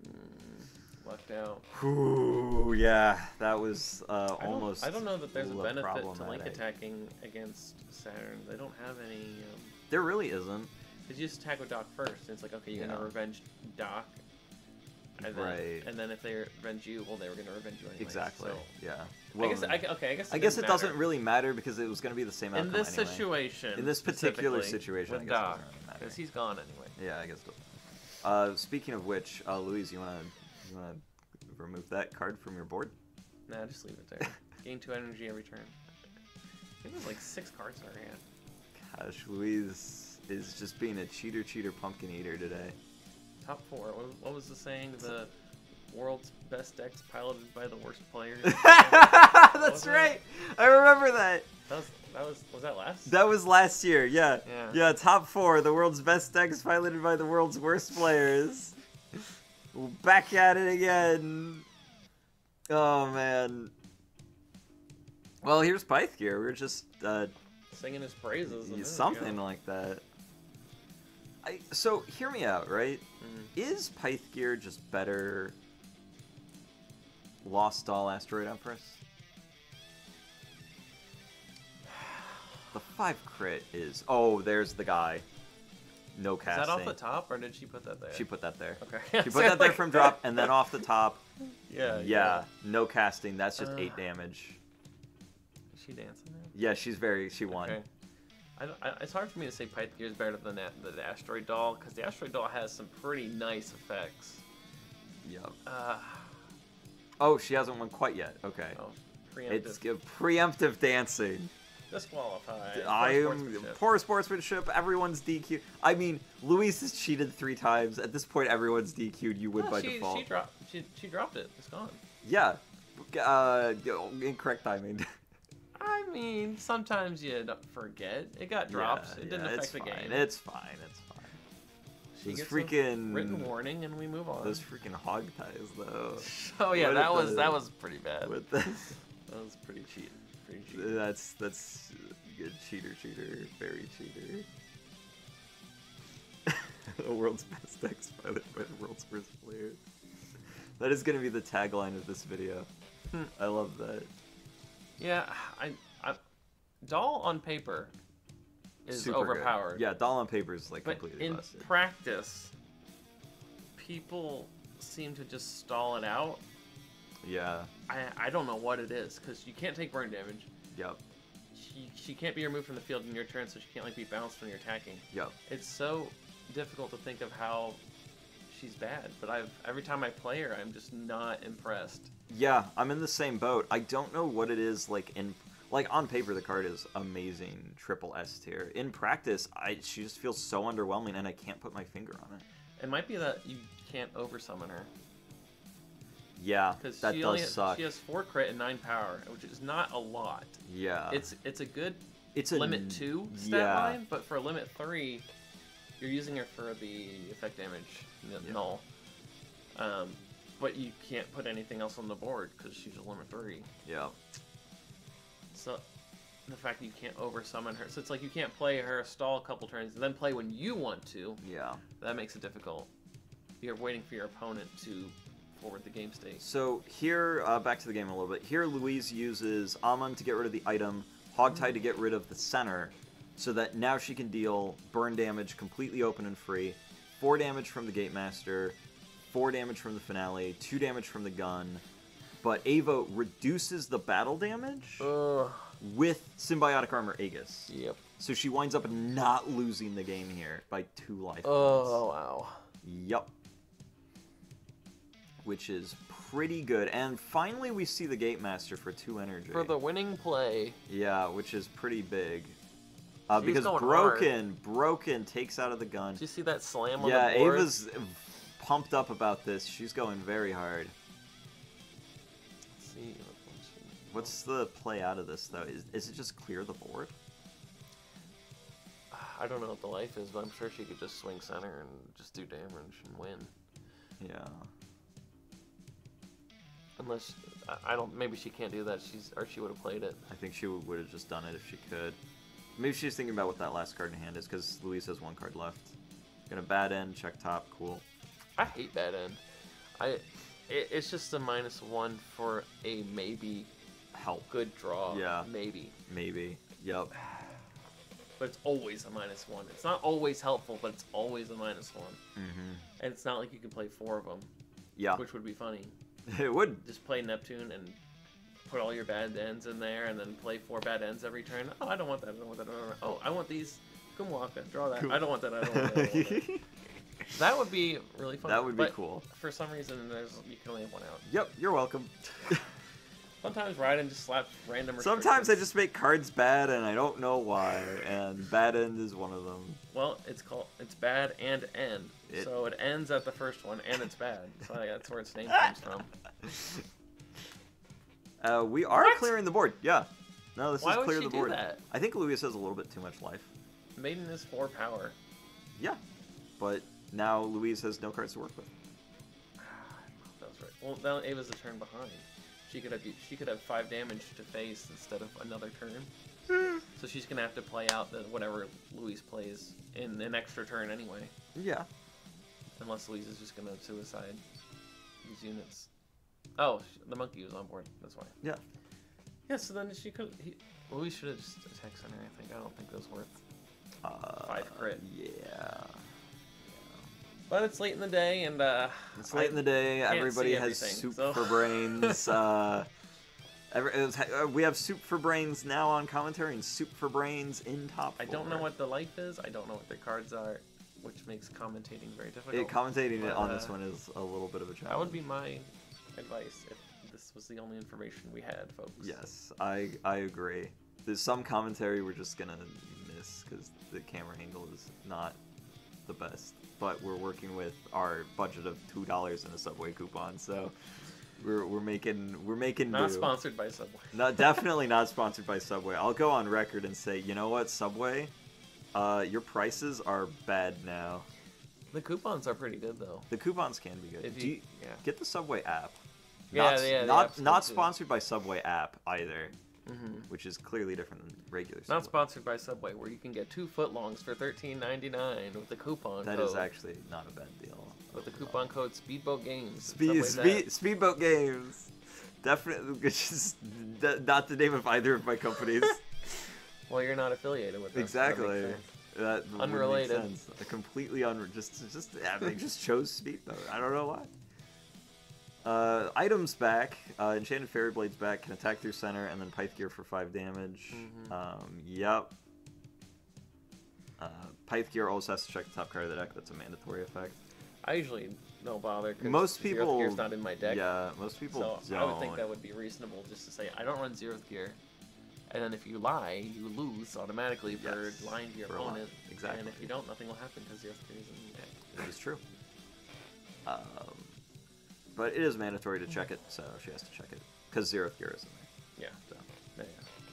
Lucked out. Ooh, yeah, that was almost. I don't know that there's a benefit to link attacking against Saturn. They don't have any. There really isn't. Because you just attack with Doc first, and it's like, okay, you're gonna revenge Doc. And then, right. And then if they revenge you, well, they were gonna revenge you anyway. Exactly. So, yeah. Well, I guess it doesn't really matter because it was going to be the same outcome in this anyway. situation. In this particular situation, with I guess Doc, it doesn't really matter. because he's gone anyway. Yeah, I guess it doesn't. Speaking of which, Louise, you wanna remove that card from your board? Nah, just leave it there. Gain 2 energy every turn. I think there's like 6 cards in our hand. Gosh, Louise is just being a cheater, pumpkin eater today. Top 4. What was the saying? The world's best decks piloted by the worst players. That's right. I remember that. Was that last? That was last year. Yeah. Top 4. The world's best decks piloted by the world's worst players. Back at it again. Oh man. Well, here's Pythgear. We're just singing his praises. Something like that. So hear me out, right? Is Pythgear just better? Lost Doll Asteroid Empress? The 5 crit is... Oh, there's the guy. No casting. Is that off the top, or did she put that there? She put that there. Okay. She put that there from drop, and then off the top. Yeah. No casting. That's just 8 damage. Is she dancing now? Yeah, she won. Okay. It's hard for me to say Pythgear is better than the Asteroid Doll, because the Asteroid Doll has some pretty nice effects. Yep. Oh, she hasn't won quite yet. Okay. Oh, preemptive. It's preemptive dancing. Disqualified. Poor sportsmanship. Everyone's DQ. I mean, Louise has cheated 3 times. At this point, everyone's DQ'd. You would by default. She dropped it. It's gone. Yeah. Incorrect timing. I mean, sometimes you forget. It got dropped. It didn't affect the game. It's fine. She gets freaking written warning, and we move on. Those freaking hog ties, though. Oh yeah, that was pretty bad. That was pretty cheating. That's good. Cheater, very cheater. The world's best decks piloted by the world's worst players. That is going to be the tagline of this video. I love that. Yeah, I Doll on paper is Super overpowered. Good. Yeah, Doll on paper is like But completely in busted. practice, people seem to just stall it out. Yeah. I don't know what it is, because you can't take burn damage. Yep. She can't be removed from the field in your turn, so she can't like be bounced when you're attacking. Yep. It's so difficult to think of how she's bad, but every time I play her, I'm just not impressed. Yeah, I'm in the same boat. I don't know what it is like on paper the card is amazing, triple S tier. In practice, she just feels so underwhelming, and I can't put my finger on it. It might be that you can't oversummon her. Yeah, that does suck. She has 4 crit and 9 power, which is not a lot. Yeah. It's a good it's limit 2 stat line, but for limit 3, you're using her for the effect damage null. But you can't put anything else on the board because she's a limit 3. Yeah. So the fact that you can't oversummon her, so it's like you can't play her, stall a couple turns, and then play when you want to. Yeah. That makes it difficult. You're waiting for your opponent to forward the game state. So here, back to the game a little bit. Here, Louise uses Amon to get rid of the item, Hogtie to get rid of the center, so that now she can deal burn damage completely open and free, 4 damage from the Gate Master, 4 damage from the Finale, 2 damage from the gun, but Avo reduces the battle damage with Symbiotic Armor Aegis. Yep. So she winds up not losing the game here by 2 life points. Oh, wow. Yep. Which is pretty good. And finally we see the Gate Master for 2 energy. For the winning play. Yeah, which is pretty big. Because Broken takes out of the gun. Did you see that slam on the board? Yeah, Ava's pumped up about this. She's going very hard. Let's see. What's the play out of this, though? Is it just clear the board? I don't know what the life is, but I'm sure she could just swing center and just do damage and win. Yeah. Unless, I don't, maybe she can't do that, or she would have played it. I think she would have just done it if she could. Maybe she's thinking about what that last card in hand is, because Louise has 1 card left. Gonna bad end, check top, cool. I hate bad end. It's just a -1 for a maybe help good draw. Yeah. Maybe. Maybe. Yep. But it's always a -1. It's not always helpful, but it's always a -1. Mm-hmm. And it's not like you can play 4 of them. Yeah. Which would be funny. It would. Just play Neptune and put all your bad ends in there, and then play 4 bad ends every turn. Oh, I don't want that. I don't want that. I don't want that. Oh, I want these. Kumwaka. Draw that. Cool. I don't want that. I don't want that. I don't want that. That would be really fun. That would be cool. For some reason, you can only have 1 out. Yep, you're welcome. Sometimes Raiden just slaps random restrictions. Sometimes I just make cards bad, and I don't know why, and bad end is one of them. Well, it's bad and end. So it ends at the first one, and it's bad. So that's where its name comes from. We are clearing the board. Yeah. No, this is clear the board. Why would she do that? I think Louise has a little bit too much life. Maiden is 4 power. Yeah, but now Louise has no cards to work with. That was right. Well, now Ava's a turn behind. She could have 5 damage to face instead of another turn. So she's gonna have to play out whatever Louise plays in an extra turn anyway. Yeah. Unless Louise is just gonna suicide these units. Oh, the monkey was on board. That's why. Yeah. Yeah. So then Louise should have just attacked center. I think. I don't think it was worth 5 crit. Yeah. But it's late in the day, and it's late in the day. Everybody has soup for brains. We have soup for brains now on commentary, and soup for brains in top 4. I don't know what the life is. I don't know what the cards are, which makes commentating very difficult. Commentating on this one is a little bit of a challenge. That would be my advice if this was the only information we had, folks. Yes, I agree. There's some commentary we're just gonna miss because the camera angle is not the best. But we're working with our budget of $2 in a Subway coupon, so we're making not do. Sponsored by Subway. Definitely not sponsored by Subway. I'll go on record and say, you know what, Subway, your prices are bad now. The coupons are pretty good though. The coupons can be good. Get the Subway app. Not sponsored by Subway app either. Mm-hmm. Which is clearly different than regular Subway. Not sponsored by Subway, where you can get 2 footlongs for $13.99 with the coupon code. That is actually not a bad deal. With the coupon code Speedboat Games. Speedboat Games. Definitely, it's just not the name of either of my companies. Well, you're not affiliated with us. Exactly. That Unrelated. Would make sense. A completely they just chose Speedboat. I don't know why. Items back. Enchanted Fairy Blade's back. Can attack through center and then Pyth Gear for 5 damage. Yep. Pyth Gear also has to check the top card of the deck. That's a mandatory effect. I usually don't bother because most people Zeroth Gear's not in my deck. Yeah, most people so don't. I would think that would be reasonable just to say I don't run Zeroth Gear, and then if you lie, you lose automatically for lying to your opponent. Exactly. And if you don't, nothing will happen because Zeroth Gear is in the deck. That is true. But it is mandatory to check it, so she has to check it because Zeroth Gear is in there. Yeah. So yeah,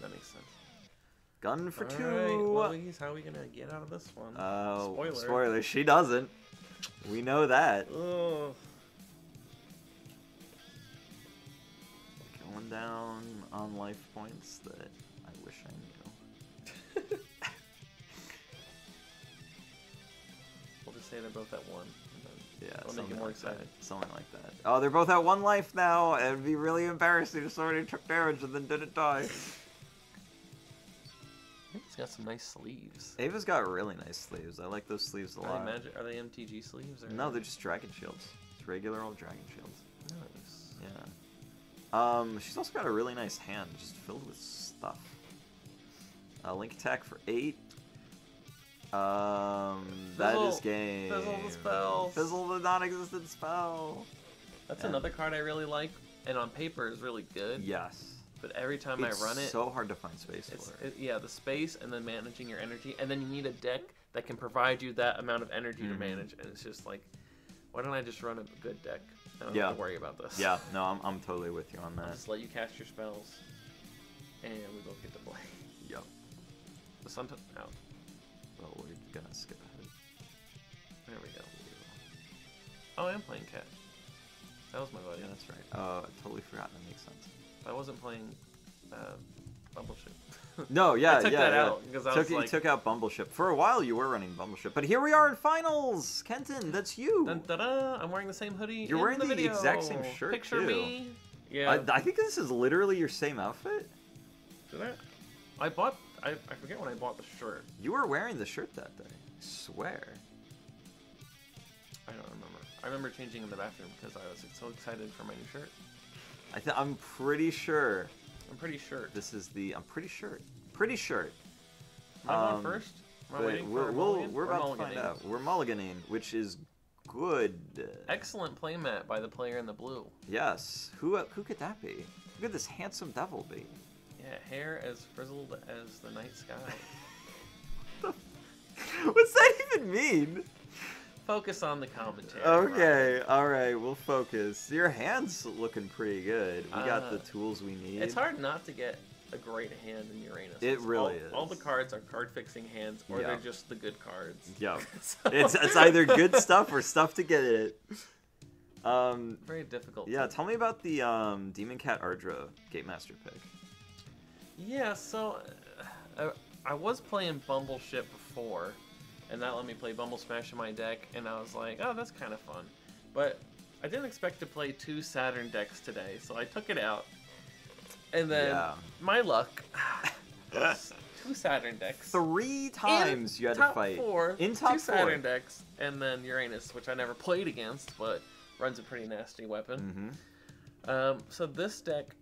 that makes sense. Gun for 2. Right, Louise, how are we gonna get out of this one? Spoiler. She doesn't. We know that. Ugh. Going down on life points that I wish I knew. We'll just say they're both at 1. Yeah, it'll make you more excited. Something like that. Oh, they're both at 1 life now. It'd be really embarrassing if somebody took damage and then didn't die. He's got some nice sleeves. Ava's got really nice sleeves. I like those sleeves a lot. Are they MTG sleeves? Or No, they're just dragon shields. It's regular old dragon shields. Nice. Yeah. She's also got a really nice hand, just filled with stuff. Link attack for 8. That is game. Fizzle the spell. Fizzle the non-existent spell. That's another card I really like, and on paper is really good. Yes. But every time I run it, it's so hard to find space for it. Yeah, the space and then managing your energy, and then you need a deck that can provide you that amount of energy to manage, and it's just like, why don't I just run a good deck? I don't have to worry about this. Yeah, no, I'm totally with you on that. I'll just let you cast your spells, and we both get to play. Yep. The sun out. Well, we're gonna skip ahead. There we go. Oh, I am playing Cat. That was my buddy. Yeah, that's right. Oh, I totally forgot. That makes sense. I wasn't playing Bumbleship. No, yeah, I took that out because I was like... You took out Bumbleship. For a while, you were running Bumbleship. But here we are in finals! Kenton, that's you! Dun, da, da. I'm wearing the same hoodie. You're wearing the exact same shirt, Picture too. me. Yeah. I think this is literally your same outfit. Did I? I forget when I bought the shirt. You were wearing the shirt that day. I swear. I don't remember. I remember changing in the bathroom because I was so excited for my new shirt. I'm pretty sure. I'm pretty sure. This is the. I'm pretty sure. Pretty sure. Am I going first? Am I waiting for a mulligan? We're about to find out. We're mulliganing, which is good. Excellent playmat by the player in the blue. Yes. Who could that be? Who could this handsome devil be? Yeah, hair as frizzled as the night sky. What's that even mean? Focus on the commentary. Okay, alright, we'll focus. Your hand's looking pretty good. We got the tools we need. It's hard not to get a great hand in Uranus. It really is. All the cards are card-fixing hands, or they're just the good cards. Yeah. So... It's either good stuff or stuff to get it. Very difficult. Yeah, tell me about the Demon Cat Ardra Gatemaster pick. Yeah, so I was playing Bumbleship before, and that let me play Bumble Smash in my deck, and I was like, oh, that's kind of fun. But I didn't expect to play 2 Saturn decks today, so I took it out. And then, my luck, 2 Saturn decks. 3 times you had to fight. In top 4, 2 Saturn decks, and then Uranus, which I never played against, but runs a pretty nasty weapon. So this deck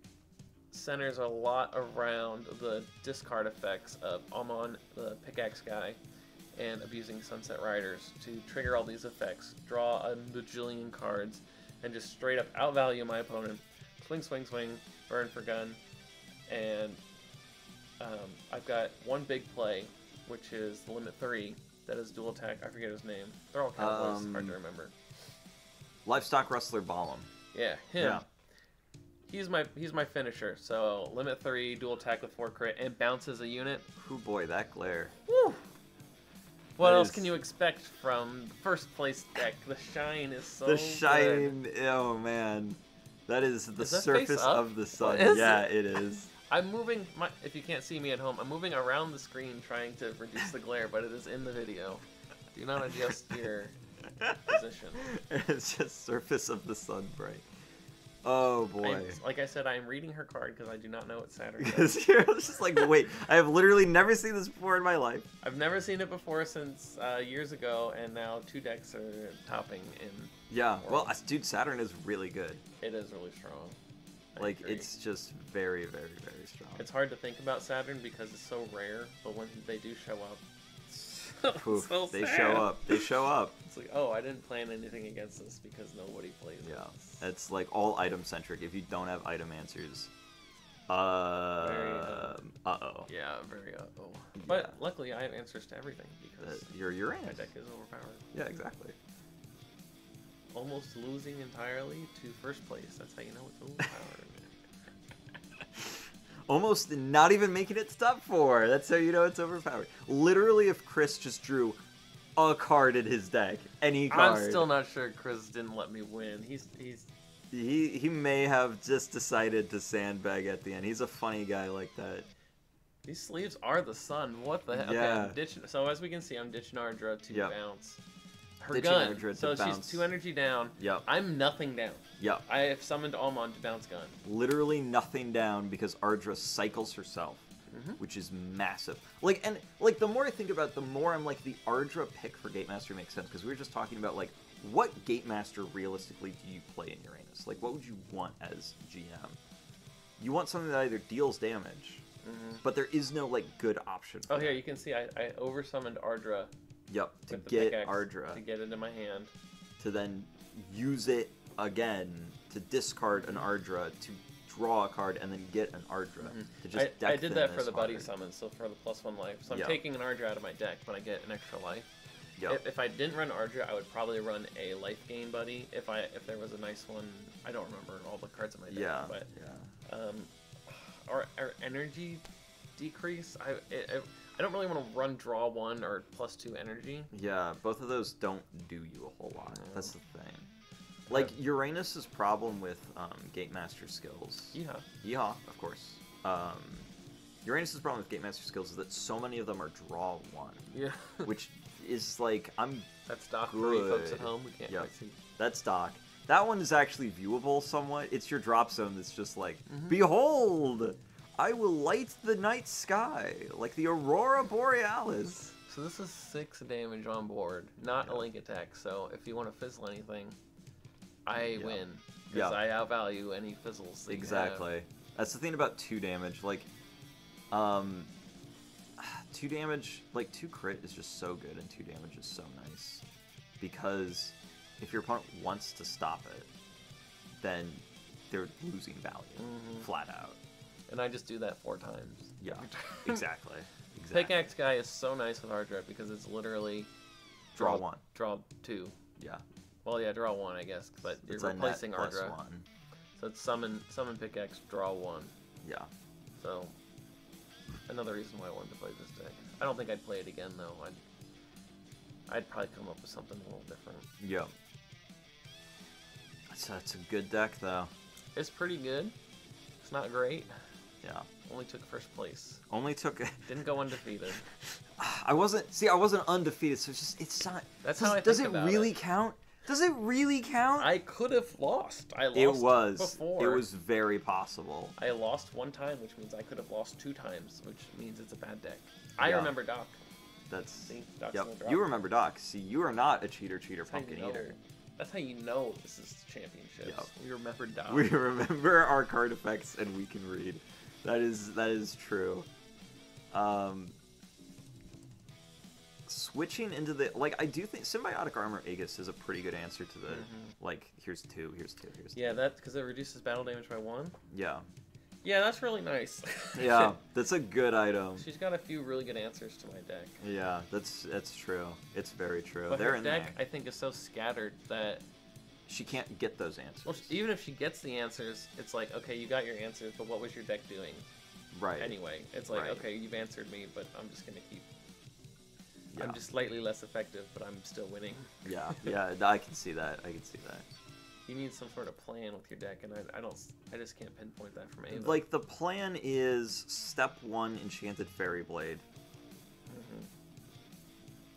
centers a lot around the discard effects of Amon, the pickaxe guy, and abusing Sunset Riders to trigger all these effects, draw a bajillion cards, and just straight up outvalue my opponent. Swing, swing, swing, burn for gun, and I've got one big play, which is the Limit 3, that is dual attack. I forget his name. They're all cowboys, hard to remember. Livestock Rustler Ballum. Yeah, him. Yeah. He's my finisher. So Limit 3, dual attack with 4 crit, and bounces a unit. Oh boy, that glare. Woo! What else can you expect from first place deck? The shine is so The shine, good. Oh man. That is the surface of the sun. Yeah, it is. I'm moving, if you can't see me at home, I'm moving around the screen trying to reduce the glare, but it is in the video. Do not adjust your position. It's just surface of the sun bright. Oh boy. Like I said, I'm reading her card because I do not know what Saturn is. Because you're just like, wait, I have literally never seen this before in my life. I've never seen it before since years ago, and now 2 decks are topping in. Yeah, well, Worlds. dude, Saturn is really good. It is really strong. I Like, agree. it's just very, very, very strong. It's hard to think about Saturn because it's so rare, but when they do show up, Oof, so they sad. show up. They show up. It's like, oh, I didn't plan anything against this because nobody plays Yeah, it. it's like all item centric. If you don't have item answers, Very, uh-oh. Yeah, very uh-oh. But Yeah. luckily, I have answers to everything because You're my Uranus. deck is overpowered. Yeah, exactly. Almost losing entirely to first place. That's how you know it's overpowered. Almost not even making it to top 4. That's how you know it's overpowered. Literally, if Chris just drew a card in his deck, any card, I'm still not sure Chris didn't let me win. he may have just decided to sandbag at the end. He's a funny guy like that. These sleeves are the sun. What the heck? Yeah. Okay, I'm ditching. So as we can see, I'm ditching Ardra to Yep. bounce. Her Ditching gun. Ardra to So bounce. she's 2 energy down. Yep. I'm nothing down. Yep. I have summoned Almond to bounce gun. Literally nothing down because Ardra cycles herself, which is massive. Like, and like the more I think about it, the more I'm like, the Ardra pick for Gatemaster makes sense because we were just talking about like what Gatemaster realistically do you play in Uranus? Like, what would you want as GM? You want something that either deals damage, but there is no like good option. For Oh, here that. you can see I over summoned Ardra Yep, to with the get pickaxe Ardra, to get it in my hand. to then use it again to discard an Ardra to draw a card and then get an Ardra to just I deck did them that for as the buddy hard. summon, so for the +1 life. So I'm Yeah. taking an Ardra out of my deck, but I get an extra life. Yep. If I didn't run Ardra, I would probably run a life gain buddy. If there was a nice one, I don't remember all the cards in my deck. Yeah. But Yeah. our energy decrease. I don't really want to run draw 1 or +2 energy. Yeah, both of those don't do you a whole lot. That's the thing. Like, Uranus's problem with Gatemaster skills... Yeah. Yeehaw, of course. Uranus's problem with Gatemaster skills is that so many of them are draw 1. Yeah. Which is like, I'm... That's Doc for you folks at Good. home. We can't Yep. quite see. That's Doc. That one is actually viewable somewhat. It's your drop zone that's just like, Mm-hmm. behold! I will light the night sky, like the Aurora Borealis. So this is 6 damage on board, not Yeah. a link attack. So if you want to fizzle anything, I Yeah. win because Yeah. I outvalue any fizzles. That you have. Exactly. That's the thing about 2 damage. Like, 2 damage, like 2 crit is just so good, and 2 damage is so nice. Because if your opponent wants to stop it, then they're losing value, flat out. And I just do that 4 times. Yeah, exactly. Exactly. Pickaxe guy is so nice with Ardra because it's literally Draw 1. draw 2. Yeah. Well, yeah, draw 1, I guess, but you're It's a net replacing plus Ardra. 1. So it's summon pickaxe, draw 1. Yeah. So another reason why I wanted to play this deck. I don't think I'd play it again though. I'd probably come up with something a little different. Yeah. It's a good deck though. It's pretty good. It's not great. Yeah. Only took first place. Only took. Didn't go undefeated. I wasn't undefeated, so it's not. That's does, how I does think it about really it. count? Does it really count? I could have lost. I lost It was. before. It was very possible. I lost 1 time, which means I could have lost 2 times, which means it's a bad deck. I Yeah. remember Doc. That's. See, Doc's Yep. in the drop. You remember Doc. See, you are not a cheater, That's how you pumpkin know. eater. That's how you know this is championships. Yep. We remember Doc. We remember our card effects and we can read. That is true. Switching into the I do think Symbiotic Armor Aegis is a pretty good answer to the here's two. Yeah, that because it reduces battle damage by 1. Yeah. Yeah, that's really nice. Yeah, that's a good item. She's got a few really good answers to my deck. Yeah, that's true. It's very true. But They're her in deck, there. I think, is so scattered that She can't get those answers. well, even if she gets the answers, it's like, okay, you got your answers, but what was your deck doing Right. anyway? It's like, Right. okay, you've answered me, but I'm just gonna keep. Yeah. I'm just slightly less effective, but I'm still winning. Yeah, yeah, I can see that. You need some sort of plan with your deck, and I just can't pinpoint that from Ava. Like, the plan is step 1, Enchanted Fairy Blade.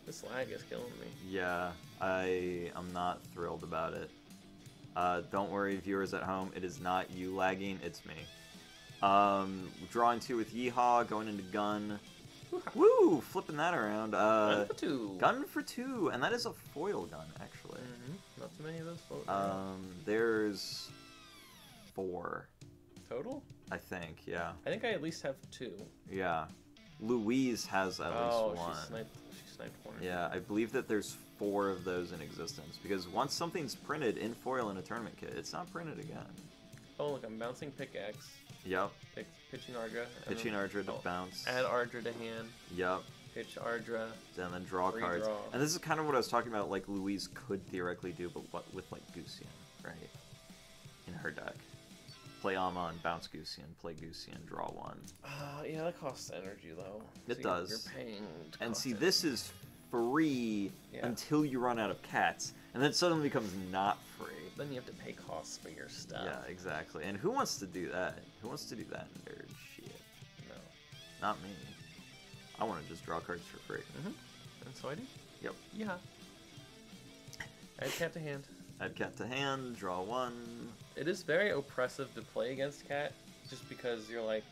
This lag is killing me. Yeah, I'm not thrilled about it. Don't worry, viewers at home. It is not you lagging. It's me. Drawing 2 with Yeehaw, going into gun. Woo! Flipping that around. Gun for 2. Gun for 2, and that is a foil gun, actually. Not too many of those foil there's 4. Total? I think, yeah. I think I at least have 2. Yeah. Louise has at least 1. She sniped 1. Yeah, I believe that there's 4 of those in existence, because once something's printed in foil in a tournament kit, it's not printed again. Oh, look, I'm bouncing pickaxe. Yep. Pitching Ardra. Pitching Ardra to bounce. Add Ardra to hand. Yep. Pitch Ardra. And then draw cards. Draw. And this is kind of what I was talking about, like Louise could theoretically do, but what with like Gusian, right? In her deck. Play Amon, bounce Gusian, play Gusian, draw 1. Yeah, that costs energy though. It does. You're paying. And see, this is free until you run out of cats, and then it suddenly becomes not free. Then you have to pay costs for your stuff. Yeah, exactly. And who wants to do that? Who wants to do that nerd shit? No. Not me. I want to just draw cards for free. And so I do? Yep. Yeah. Add cat to hand. Add cat to hand, draw 1. It is very oppressive to play against cat, just because you're like,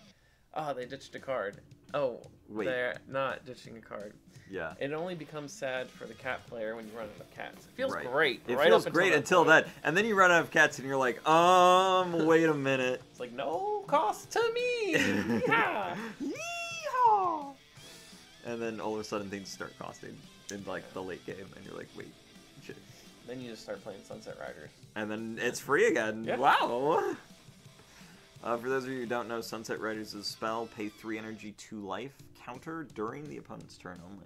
they ditched a card. Oh, wait. They're not ditching a card. Yeah. It only becomes sad for the cat player when you run out of cats. It feels right. great. It right feels up great until that. that. And then you run out of cats and you're like, wait a minute. It's like, no cost to me! Yeah! Yeehaw! And then all of a sudden things start costing in like the late game and you're like, wait, shit. Then you just start playing Sunset Riders. And then it's free again. Yeah. Wow! For those of you who don't know, Sunset Riders is a spell, pay 3 energy, 2 life, counter during the opponent's turn only.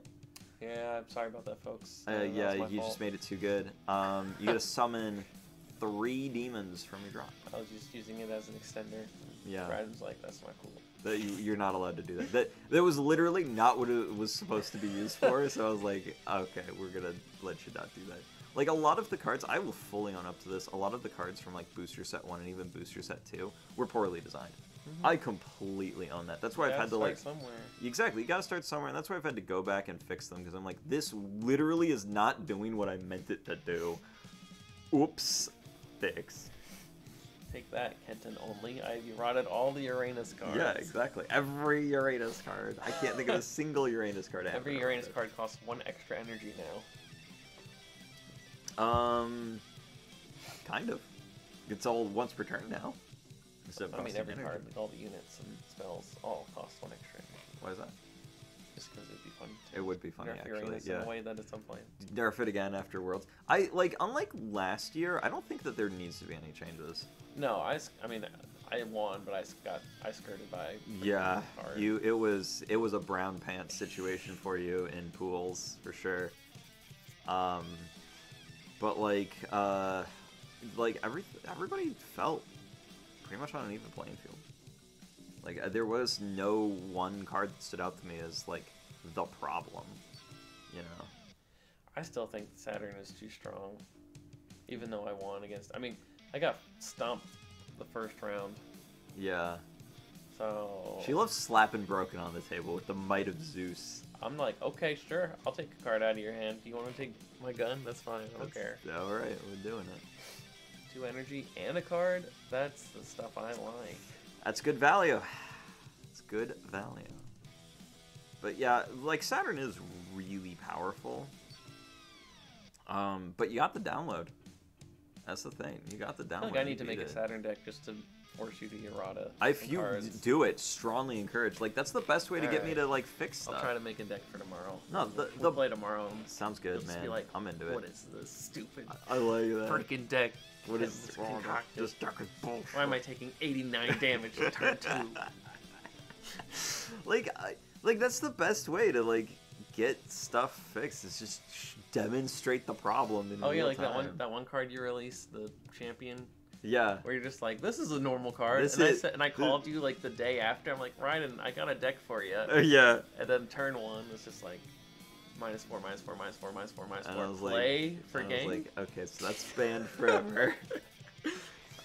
Yeah, I'm sorry about that, folks. Yeah, you just made it too good. You gotta summon 3 demons from your drop. I was just using it as an extender. Yeah. Brad's like, that's not cool. You're not allowed to do that. That was literally not what it was supposed to be used for, so I was like, okay, we're gonna let you not do that. Like, a lot of the cards, I will fully own up to this, a lot of the cards from, like, Booster Set 1 and even Booster Set 2 were poorly designed. I completely own that. That's why I've had to, like... somewhere. Exactly, you gotta start somewhere, and that's why I've had to go back and fix them, because I'm like, this literally is not doing what I meant it to do. Oops. Fix. Take that, Kenton only. I've eroded all the Uranus cards. Yeah, exactly. Every Uranus card. I can't think of a single Uranus card I haven't Every Uranus eroded. card costs 1 extra energy now. Kind of. It's all once per turn now. I mean, every card, like all the units and spells, all cost 1 extra energy. Why is that? Just because it'd be fun. It would be funny, Nerf actually. Uranus Yeah. in a way that it's unplayed. Nerf it again after Worlds. Unlike last year, I don't think that there needs to be any changes. No, I mean, I won, but I skirted by. Yeah, hard. it was a brown pants situation for you in pools for sure. But everybody felt pretty much on an even playing field. Like there was no one card that stood out to me as like the problem, you know. I still think Saturn is too strong, even though I won against. I mean, I got stomped the first round. Yeah. So. She loves slapping Broken on the table with the might of Zeus. I'm like, okay, sure, I'll take a card out of your hand. Do you want to take my gun? That's fine. I don't care. All right, we're doing it. 2 energy and a card. That's the stuff I like. That's good value. It's good value. But yeah, like Saturn is really powerful. But you got the download. That's the thing. You got the download. I feel like I need to make a Saturn deck just to force you to errata. If you do it, strongly encourage. Like that's the best way to get me to like fix stuff. I'll try to make a deck for tomorrow. No, we'll play tomorrow. Sounds good, man. Like, I'm into it. What is this stupid? I like that. Freaking deck. What is wrong? This deck is bullshit. Why am I taking 89 damage in turn 2? Like that's the best way to like get stuff fixed. Is just demonstrate the problem in real like time. that one card you released, the champion. Yeah. Where you're just like, this is a normal card, I called you like the day after. I'm like, Ryan, I got a deck for you. Yeah. And then turn 1 was just like -4, -4, -4, -4, -4. And I was Play for game. I was like, okay, so that's banned forever.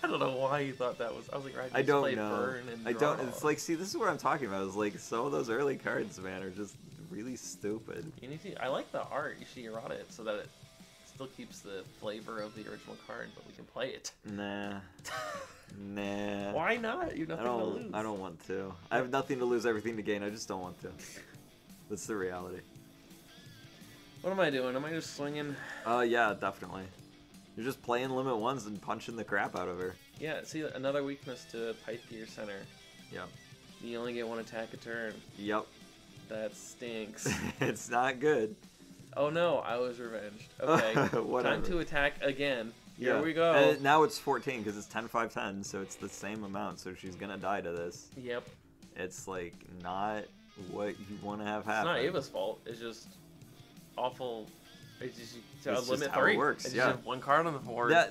I don't know why you thought that was. I was like, right. I don't play know. Burn and I draw. don't. It's like, see, this is what I'm talking about. Is like some of those early cards, man, are just really stupid. You need to. I like the art. You should errata it so that still keeps the flavor of the original card, but we can play it. Nah. Nah. Why not? You have nothing to lose. I don't want to. I have nothing to lose, everything to gain. I just don't want to. That's the reality. What am I doing? Am I just swinging? Yeah, definitely. You're just playing limit ones and punching the crap out of her. Yeah, see, another weakness to Pipe Gear Center. Yep. You only get one attack a turn. Yep. That stinks. It's not good. Oh no, I was revenged. Okay, time to attack again. Here we go. And now it's 14 because it's 10, 5, 10, so it's the same amount, so she's going to die to this. Yep. It's, like, not what you want to have happen. It's not Ava's fault. It's just awful. It's just limit how 3. it works. It's yeah. just one card on the board. Yeah,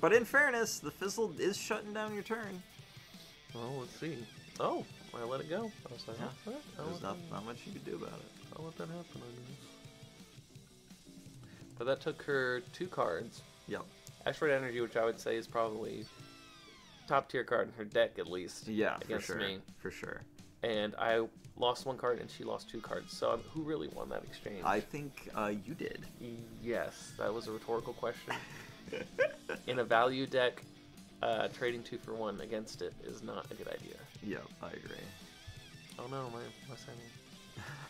but in fairness, the Fizzle is shutting down your turn. Well, let's see. Oh, I let it go. I was like, yeah. There's not much you could do about it. I'll let that happen, I guess. But that took her 2 cards. Yep. Asteroid Energy, which I would say is probably top tier card in her deck at least. Yeah, against for sure. me. For sure. And I lost 1 card and she lost 2 cards. So who really won that exchange? I think you did. Yes, that was a rhetorical question. In a value deck, trading 2 for 1 against it is not a good idea. Yep, I agree. Oh no, my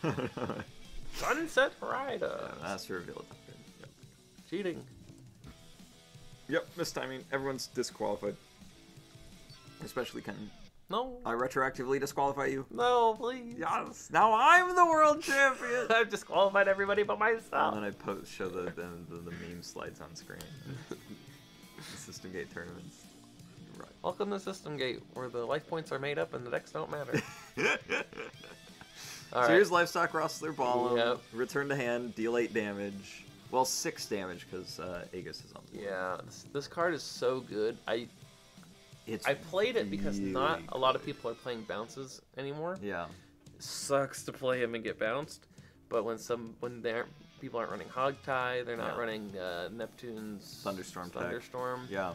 signing. Sunset Rider. Yeah, that's revealed. Yep. Cheating. Yep, mistiming. Everyone's disqualified. Especially Kenton. No. I retroactively disqualify you. No, please. Yes. Now I'm the world champion. I've disqualified everybody but myself. And then I show the meme slides on screen. The System Gate tournaments. Right. Welcome to System Gate, where the life points are made up and the decks don't matter. So here's Livestock Rustler Ballum. Yep. Return to hand, deal 8 damage. Well, 6 damage because Aegis is on the board. Yeah, this card is so good. I played it because really not a lot of people are playing bounces anymore. Yeah. It sucks to play him and get bounced, but when people aren't running Hogtie, they're not running Neptune's Thunderstorm. Yeah.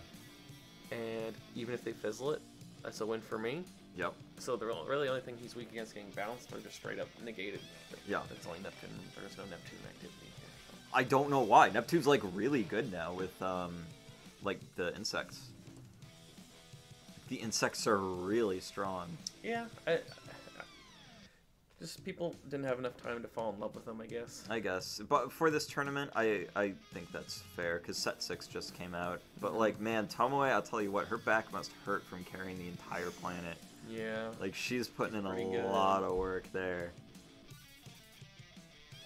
And even if they fizzle it, that's a win for me. Yep. So the really only thing he's weak against getting bounced or just straight up negated. Yeah. It's only Neptune. There's no Neptune activity here. So. I don't know why. Neptune's like really good now with like the insects. The insects are really strong. Yeah. Just people didn't have enough time to fall in love with them, I guess. I guess. But for this tournament, I think that's fair, because Set 6 just came out. But, like, man, Tomoe, I'll tell you what, her back must hurt from carrying the entire planet. Yeah. Like, she's putting in a lot of work there.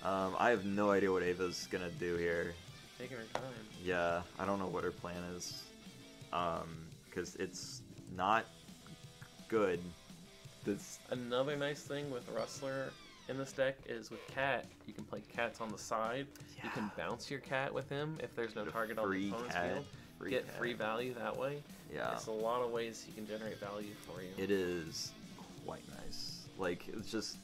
I have no idea what Ava's gonna do here. Taking her time. Yeah, I don't know what her plan is. Because it's not good. Another nice thing with Rustler in this deck is with Cat, you can play cats on the side. Yeah. You can bounce your cat with him if there's no target on the opponent's field. Get free value that way. Yeah. It's a lot of ways he can generate value for you. It is quite nice. Like, it's just...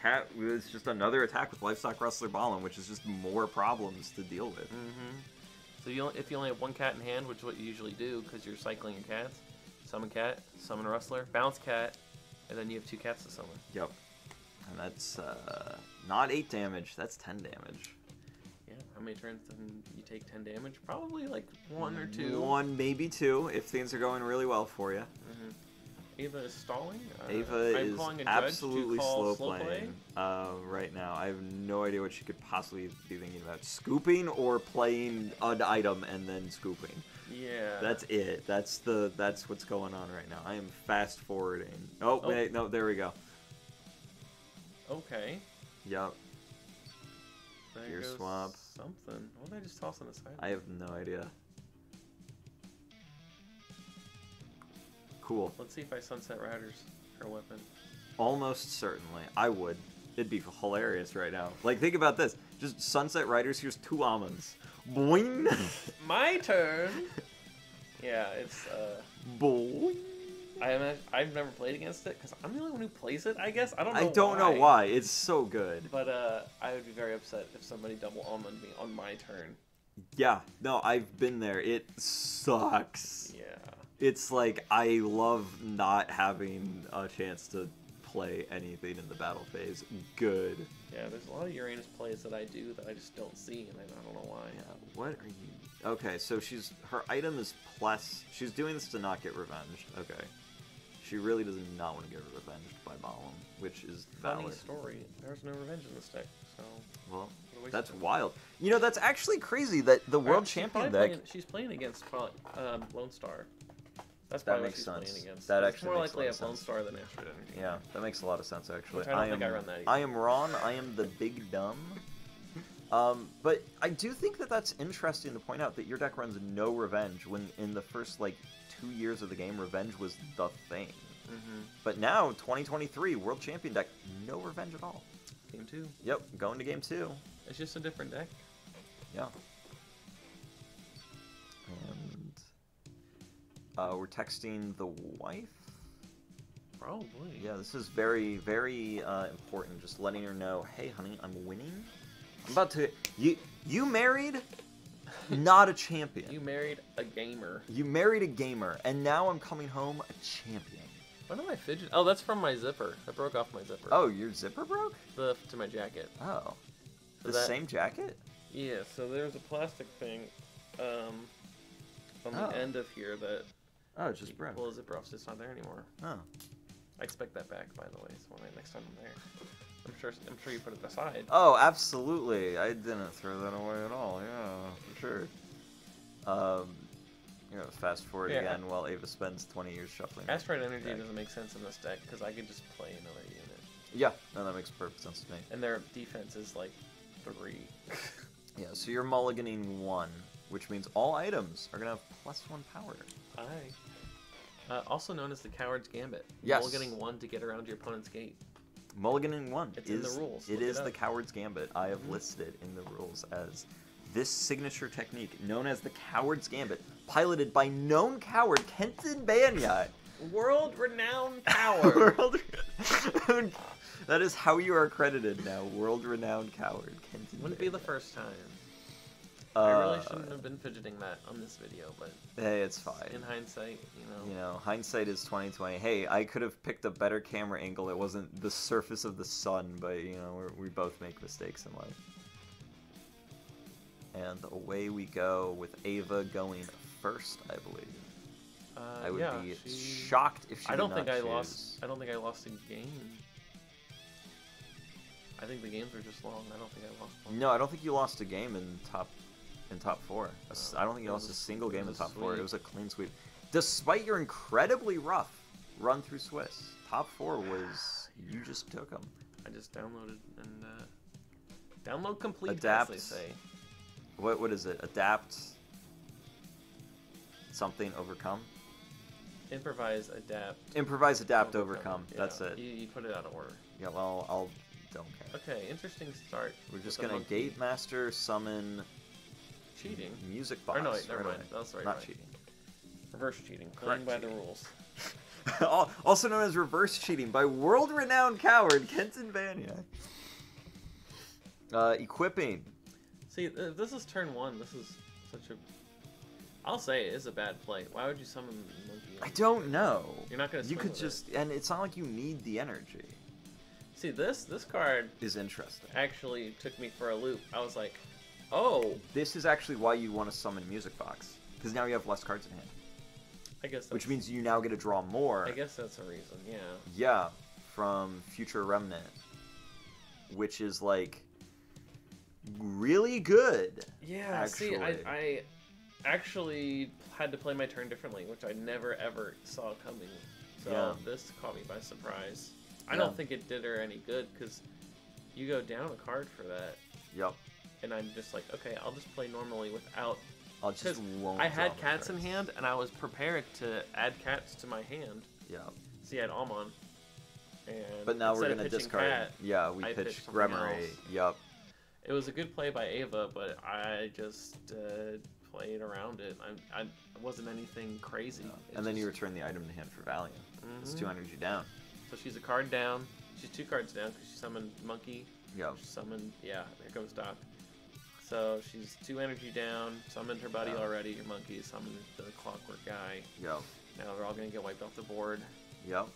Cat is just another attack with Livestock Rustler Ballum, which is just more problems to deal with. Mm-hmm. So if you only have 1 cat in hand, which is what you usually do because you're cycling your cats, summon cat, summon Rustler, bounce cat, and then you have 2 cats to summon. Yep. And that's not 8 damage, that's 10 damage. Yeah, how many turns do you take 10 damage? Probably like 1 or 2. 1, maybe 2, if things are going really well for you. Mm-hmm. Ava is stalling? Ava is absolutely slow playing right now. I have no idea what she could possibly be thinking about. Scooping or playing an item and then scooping. Yeah. That's it. That's what's going on right now. I am fast forwarding. Oh, wait, no, there we go. Okay. Yep. There Gear goes swap. Something. What did I just toss on the side? I have no idea. Cool. Let's see if I Sunset Riders her weapon. Almost certainly. I would. It'd be hilarious right now. Like, think about this. Just Sunset Riders, here's 2 almonds. Boing! My turn! Yeah, it's, Boing! I've never played against it, because I'm the only one who plays it, I guess? I don't know I don't know why. It's so good. But, I would be very upset if somebody double almond me on my turn. Yeah. No, I've been there. It sucks. Yeah. It's like, I love not having a chance to play anything in the battle phase. Good. Yeah, there's a lot of Uranus plays that I do that I just don't see, and I don't know why. Yeah, what are you... Okay, so her item is plus... She's doing this to not get revenged. Okay. She really does not want to get revenged by Balam, which is valid. Funny story. There's no revenge in this deck, so... Well, that's wild. You know, that's actually crazy that the World Champion deck... She's playing against probably, Lone Star. That's that probably makes what she's sense. playing against. That it's actually more makes likely a a lot of Lone sense. Star than Astrid Energy. Yeah, that makes a lot of sense, actually. Which I don't think I run that either. I am Ron. I am the big dumb. But I do think that that's interesting to point out that your deck runs no revenge when in the first, like, 2 years of the game, revenge was the thing. But now, 2023, World Champion deck, no revenge at all. Game 2. Yep, going to game 2. It's just a different deck. Yeah. And we're texting the wife? Probably. Yeah, this is very, very important. Just letting her know, hey, honey, I'm winning. I'm about to... You married not a champion. You married a gamer. You married a gamer, and now I'm coming home a champion. Why do I fidget? Oh, that's from my zipper. I broke off my zipper. Oh, your zipper broke? To my jacket. Oh. So the same jacket? Yeah, so there's a plastic thing on the end of here that... Oh, it just broke. Pull the zipper off, so it's not there anymore. Oh. I expect that back, by the way, so next time I'm there. I'm sure you put it aside. Oh, absolutely. I didn't throw that away at all. Yeah, for sure. You know, fast forward again while Ava spends 20 years shuffling. Asteroid Energy doesn't make sense in this deck because I could just play another unit. Yeah, no, that makes perfect sense to me. And their defense is like 3. Yeah, so you're mulliganing 1, which means all items are gonna have +1 power. Aye. Also known as the Coward's Gambit. Yes. Mulliganing 1 to get around your opponent's gate. Mulliganing 1 It's in the rules. It Look is it the up. Coward's Gambit. I have listed in the rules as this signature technique, known as the Coward's Gambit, piloted by known coward Kenton Banyai. World-renowned coward. That is how you are credited now. World-renowned coward Kenton. Wouldn't be the first time. Uh, I really shouldn't have been fidgeting that on this video, but hey, it's fine. in hindsight, You know, hindsight is 20/20. Hey, I could have picked a better camera angle. It wasn't the surface of the sun, but you know, we both make mistakes in life. And away we go with Ava going first, I believe. I would be shocked if she I don't did think not I choose. lost. I don't think I lost a game. I think the games were just long. I don't think I lost one. No, I don't think you lost a game in top 4. I don't think you lost a single game in top 4. It was a clean sweep. Despite your incredibly rough run through Swiss, top 4 was you just took them. I just downloaded and download complete. Adapt. As they say. What is it? Adapt. Something overcome. Improvise, adapt. Improvise, adapt, overcome. Yeah, That's it. You put it out of order. Yeah, well, I'll don't care. Okay, interesting start. We're just with the gonna monkey. Gate Master summon Cheating. Music Box. Or no, wait, never right mind. away. That's right. Not right. cheating. Reverse cheating. Correct Playing by the cheating. rules. Also known as reverse cheating by world-renowned coward Kenton Banyai. Equipping. See, if this is turn 1. This is such a... I'll say it is a bad play. Why would you summon Monkey? I don't know. You're not gonna. You could with just, and it's not like you need the energy. it. See, this card Is interesting. actually took me for a loop. I was like, oh. This is actually why you want to summon Music Box, because now you have less cards in hand. I guess. That's, Which means you now get to draw more. I guess that's a reason. Yeah. Yeah, from Future Remnant, which is like really good. Yeah. Actually. See, I actually had to play my turn differently, which I never ever saw coming. So this caught me by surprise. I don't think it did her any good because you go down a card for that. Yep. And I'm just like, okay, I'll just play normally without. I'll just won't. I had draw my cats in cards. hand, and I was prepared to add cats to my hand. Yeah. See, I had Almon. And But now we're instead of gonna pitching discard. Cat, Yeah, we I pitched pitched something Gremory. else. Yep. it was a good play by Ava, but I just played around it. I wasn't anything crazy. It And then you just- return the item to hand for Valiant. It's 2 energy down. So she's a card down. She's 2 cards down because she summoned Monkey. Yep. She summoned, yeah, there goes Doc. So she's 2 energy down, summoned her buddy already, your Monkey, summoned the Clockwork guy. Yep. Now they're all going to get wiped off the board. Yep.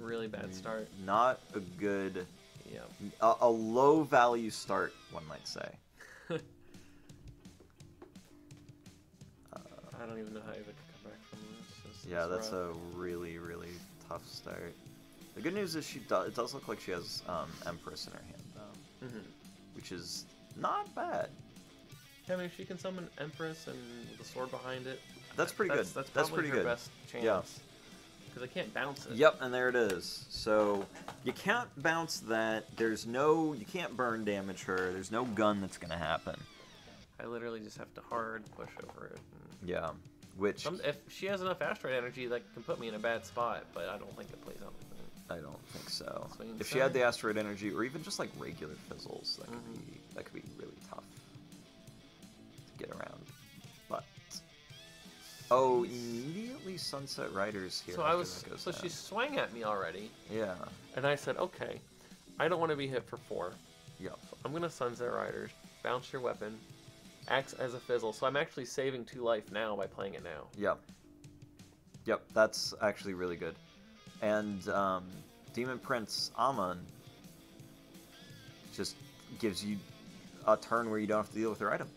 Really bad start. Not a good... Yeah. A low-value start, one might say. I don't even know how you could come back from this. Yeah, that's rough. a really, really tough start. The good news is it does look like she has Empress in her hand, though. Which is not bad. Yeah, I mean, she can summon Empress and the sword behind it. That's pretty good. That's probably pretty her good. Best chance. Yeah. Because I can't bounce it. Yep, and there it is. So, you can't bounce that. You can't burn damage her. There's no gun that's going to happen. I literally just have to hard push over it. Yeah, which... If she has enough asteroid energy, that can put me in a bad spot, but I don't think it plays out like that. I don't think so. Swing If she had the asteroid energy, or even just like regular fizzles, that could be really tough to get around. But immediately Sunset Riders here. So she swung at me already. Yeah. And I said, okay, I don't want to be hit for 4. Yep. So I'm gonna Sunset Riders, bounce your weapon, acts as a fizzle. So I'm actually saving 2 life now by playing it now. Yep. Yep. That's actually really good. And Demon Prince Amon just gives you a turn where you don't have to deal with her item.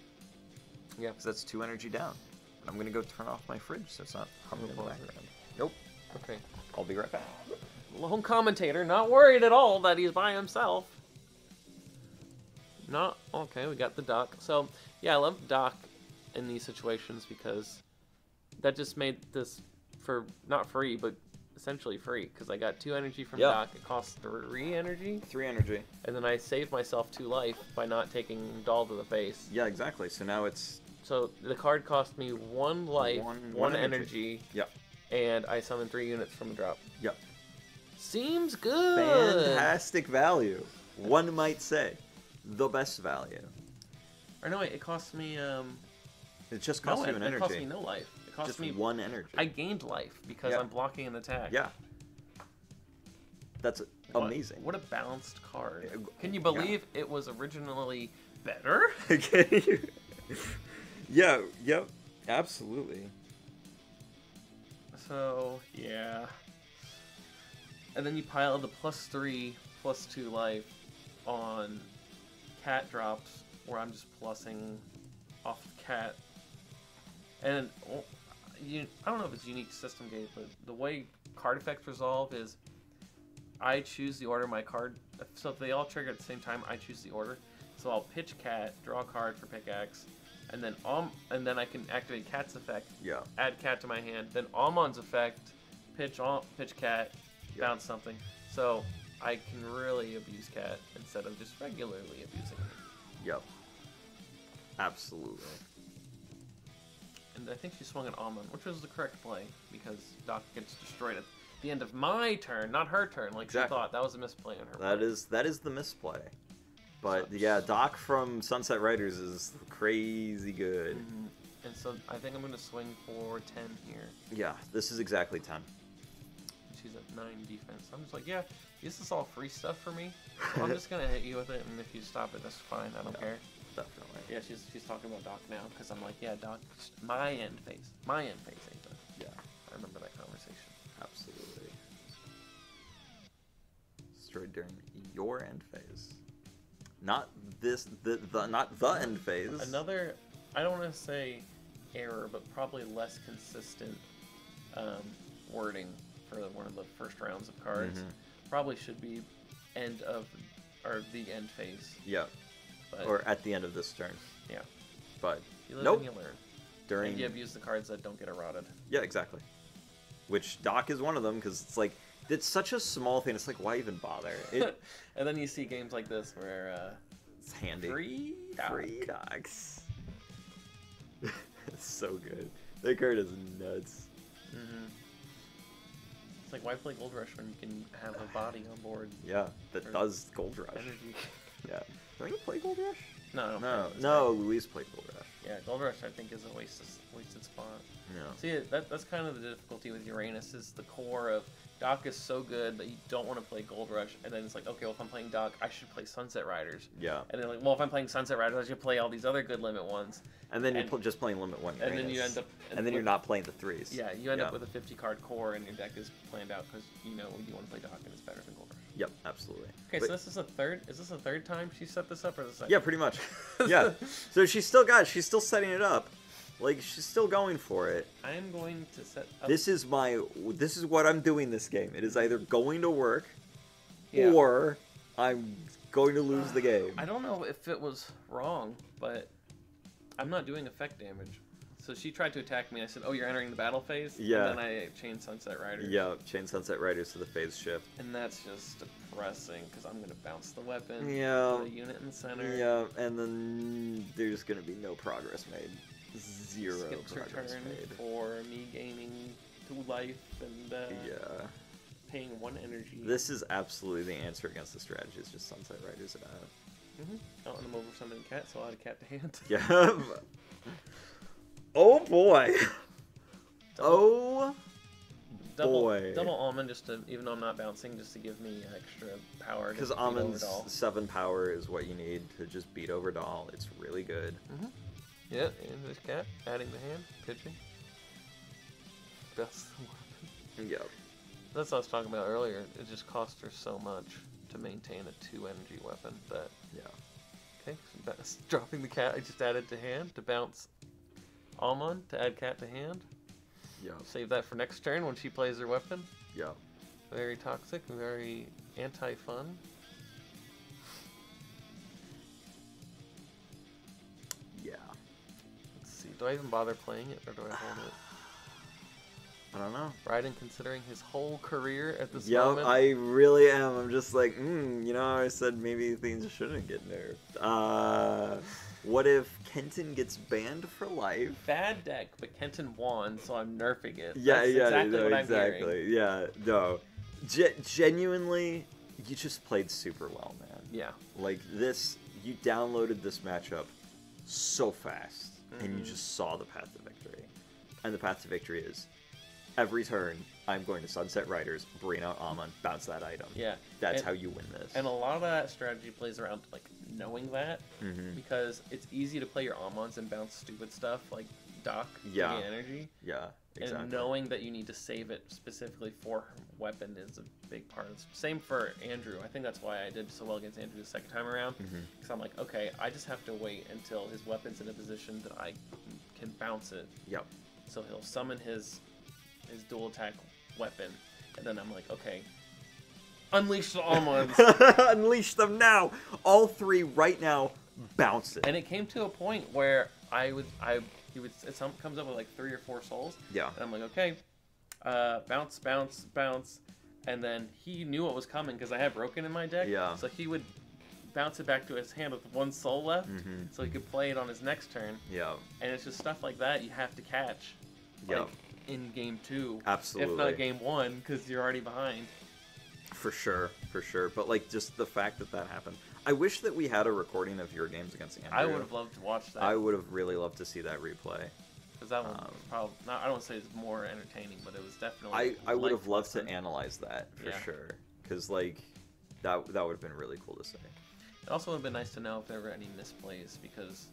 Yeah. Because that's 2 energy down. I'm going to go turn off my fridge so it's not humming in the background. Nope. Okay. I'll be right back. Lone commentator, not worried at all that he's by himself. Not okay. We got the Doc. So yeah, I love Doc in these situations because that just made this for not free, but essentially free because I got 2 energy from Doc. It costs 3 energy. 3 energy. And then I saved myself 2 life by not taking Doll to the face. Yeah, exactly. So now it's... So the card cost me 1 life, 1 energy. Yep. And I summoned 3 units from a drop. Yep. Seems good. Fantastic value. One might say. The best value. Or no, wait, it cost me... It just costs you an energy. It cost me no life. It cost just me 1 energy. I gained life because I'm blocking an attack. Yeah. That's amazing. What a balanced card. Can you believe it was originally better? Okay. Yeah, yep. Absolutely. So, yeah. And then you pile the +3, +2 life on cat drops where I'm just plussing off cat. And I don't know if it's unique system gate, but the way card effects resolve is I choose the order my card. So if they all trigger at the same time, I choose the order. So I'll pitch cat, draw a card for pickaxe, and then I can activate cat's effect. Yeah. Add cat to my hand. Then Almond's effect, pitch cat, bounce something. So I can really abuse cat instead of just regularly abusing it. Yep. Absolutely. And I think she swung an Almond, which was the correct play because Doc gets destroyed at the end of my turn, not her turn, like she thought. That was a misplay on her part. That is the misplay. But yeah, Doc from Sunset Riders is crazy good. And so I think I'm going to swing for 10 here. Yeah, this is exactly 10. She's at 9 defense. I'm just like, yeah, this is all free stuff for me. So I'm just going to hit you with it, and if you stop it, that's fine. I don't care. Definitely. Yeah, she's talking about Doc now, because I'm like, yeah, Doc, my end phase. My end phase, Ava. Yeah. I remember that conversation. Absolutely. Destroyed during your end phase. Not this, not the end phase. Another, I don't want to say error, but probably less consistent wording for one of the first rounds of cards. Probably should be end of, or the end phase. Yeah. But, or at the end of this turn. Yeah. But you live and you learn. During... And you abuse the cards that don't get eroded. Yeah, exactly. Which Doc is one of them, because it's like, it's such a small thing. It's like, why even bother? And then you see games like this where it's handy. Free Docs. It's so good. That card is nuts. It's like, why play Gold Rush when you can have a body on board? Yeah, that does Gold Rush. Energy. Yeah. Do you play Gold Rush? No, no. Louise played Gold Rush. Yeah, Gold Rush I think is a wasted spot. Yeah. See, that's kind of the difficulty with Uranus is the core of Doc is so good that you don't want to play Gold Rush, and then it's like, okay, well, if I'm playing Doc, I should play Sunset Riders. Yeah. And then like, well, if I'm playing Sunset Riders, I should play all these other good limit ones. And then you're just playing limit 1 and then you end up... And then you're not playing the 3s. Yeah, you end up with a 50-card core, and your deck is planned out because you know you want to play Doc, and it's better than Gold Rush. Yep, absolutely. Okay, so this is is this the third time she set this up, or the second? Yeah, pretty much. Yeah. So she's still setting it up. Like, she's still going for it. I am going to set up... This is what I'm doing this game. It is either going to work, Yeah. or I'm going to lose the game. I don't know if it was wrong, but I'm not doing effect damage. So she tried to attack me, and I said, oh, you're entering the battle phase? Yeah. And then I chained Sunset Riders. Yeah, chain Sunset Riders to the phase shift. And that's just depressing, because I'm going to bounce the weapon. Yeah. The unit in the center. Yeah, and then there's going to be no progress made. Zero Skips her progress turn made. for me gaining 2 life and Yeah. paying 1 energy. This is absolutely the answer against the strategy. It's just Sunset Riders it out. Oh, and I'm over summoning cat, so I'll add a cat to hand. Yeah. Oh boy. Oh boy. Double almond, just to, even though I'm not bouncing, just to give me extra power. Because almond's 7 power is what you need to just beat over doll. It's really good. Yeah, and this cat, adding the hand, pitching. That's the weapon. Yep. That's what I was talking about earlier. It just costs her so much to maintain a 2 energy weapon that... Yeah. Okay, so that's dropping the cat I just added to hand to bounce almond to add cat to hand. Yep. Save that for next turn when she plays her weapon. Yep. Very toxic and very anti-fun. Yeah. Let's see, do I even bother playing it, or do I hold it? I don't know. Raiden considering his whole career at this Yep, moment. I really am. I'm just like, you know, I said maybe things shouldn't get nerfed. What if Kenton gets banned for life? Bad deck, but Kenton won, so I'm nerfing it. Yeah, That's yeah, exactly no, what I'm exactly. hearing. Yeah, no. Genuinely, you just played super well, man. Yeah. Like this, you downloaded this matchup so fast, and you just saw the path to victory. And the path to victory is every turn, I'm going to Sunset Riders, bring out Amon, bounce that item. Yeah. That's how you win this. And a lot of that strategy plays around like knowing that, because it's easy to play your Amons and bounce stupid stuff like Doc to gain energy. Yeah, exactly. And knowing that you need to save it specifically for her weapon is a big part of it. Same for Andrew. I think that's why I did so well against Andrew the second time around. Because I'm like, okay, I just have to wait until his weapon's in a position that I can bounce it. Yep. So he'll summon his dual attack weapon, and then I'm like, okay, unleash the Almonds. Unleash them now. All 3 right now. Bounce it. And it came to a point where it comes up with like 3 or 4 souls. Yeah. And I'm like, okay, bounce, bounce, bounce, and then he knew what was coming because I had broken in my deck. Yeah. So he would bounce it back to his hand with 1 soul left, so he could play it on his next turn. Yeah. And it's just stuff like that you have to catch. Like, in game 2. Absolutely. If not game 1, because you're already behind. For sure, for sure. But like just the fact that happened. I wish that we had a recording of your games against Andrew. I would have loved to watch that. I would have really loved to see that replay. Because that one was probably not, I don't want to say it's more entertaining, but it was definitely. I would have loved to analyze that for sure. Because like that would have been really cool to say. It also would have been nice to know if there were any misplays, because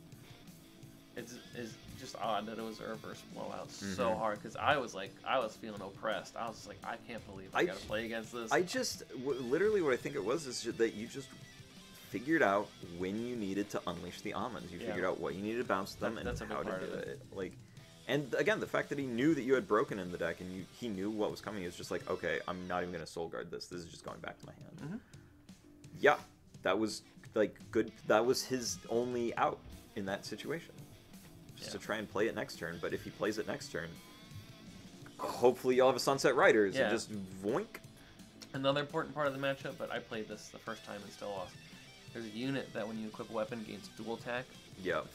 it's just odd that it was a reverse blowout so hard, because I was feeling oppressed. I was just like, I can't believe I gotta play against this. I just literally what I think it was is just that you just figured out when you needed to unleash the almonds. You figured out what you needed to bounce them and how to do it. Like, and again, the fact that he knew that you had broken in the deck and he knew what was coming. Is just like, okay, I'm not even gonna soul guard this. This is just going back to my hand. Yeah, that was like good. That was his only out in that situation. To try and play it next turn, but if he plays it next turn, hopefully you'll have a Sunset Riders and just voink. Another important part of the matchup, but I played this the first time and still lost. There's a unit that when you equip a weapon gains dual attack,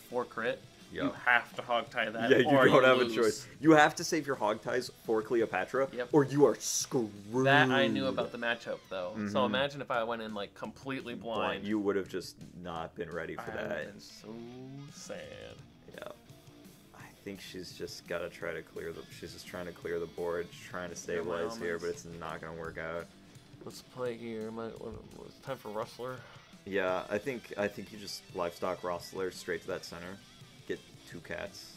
4 crit, you have to hogtie that. Yeah, you don't have a choice. You have to save your hogties for Cleopatra, or you are screwed. That I knew about the matchup though. So imagine if I went in like completely blind. You would have just not been ready for that. I would have been so sad. Yeah. I think she's just got to try to clear the... She's just trying to clear the board, trying to stabilize here, but it's not going to work out. Let's play here. It's time for Rustler. Yeah, I think you just livestock Rustler straight to that center, get 2 cats,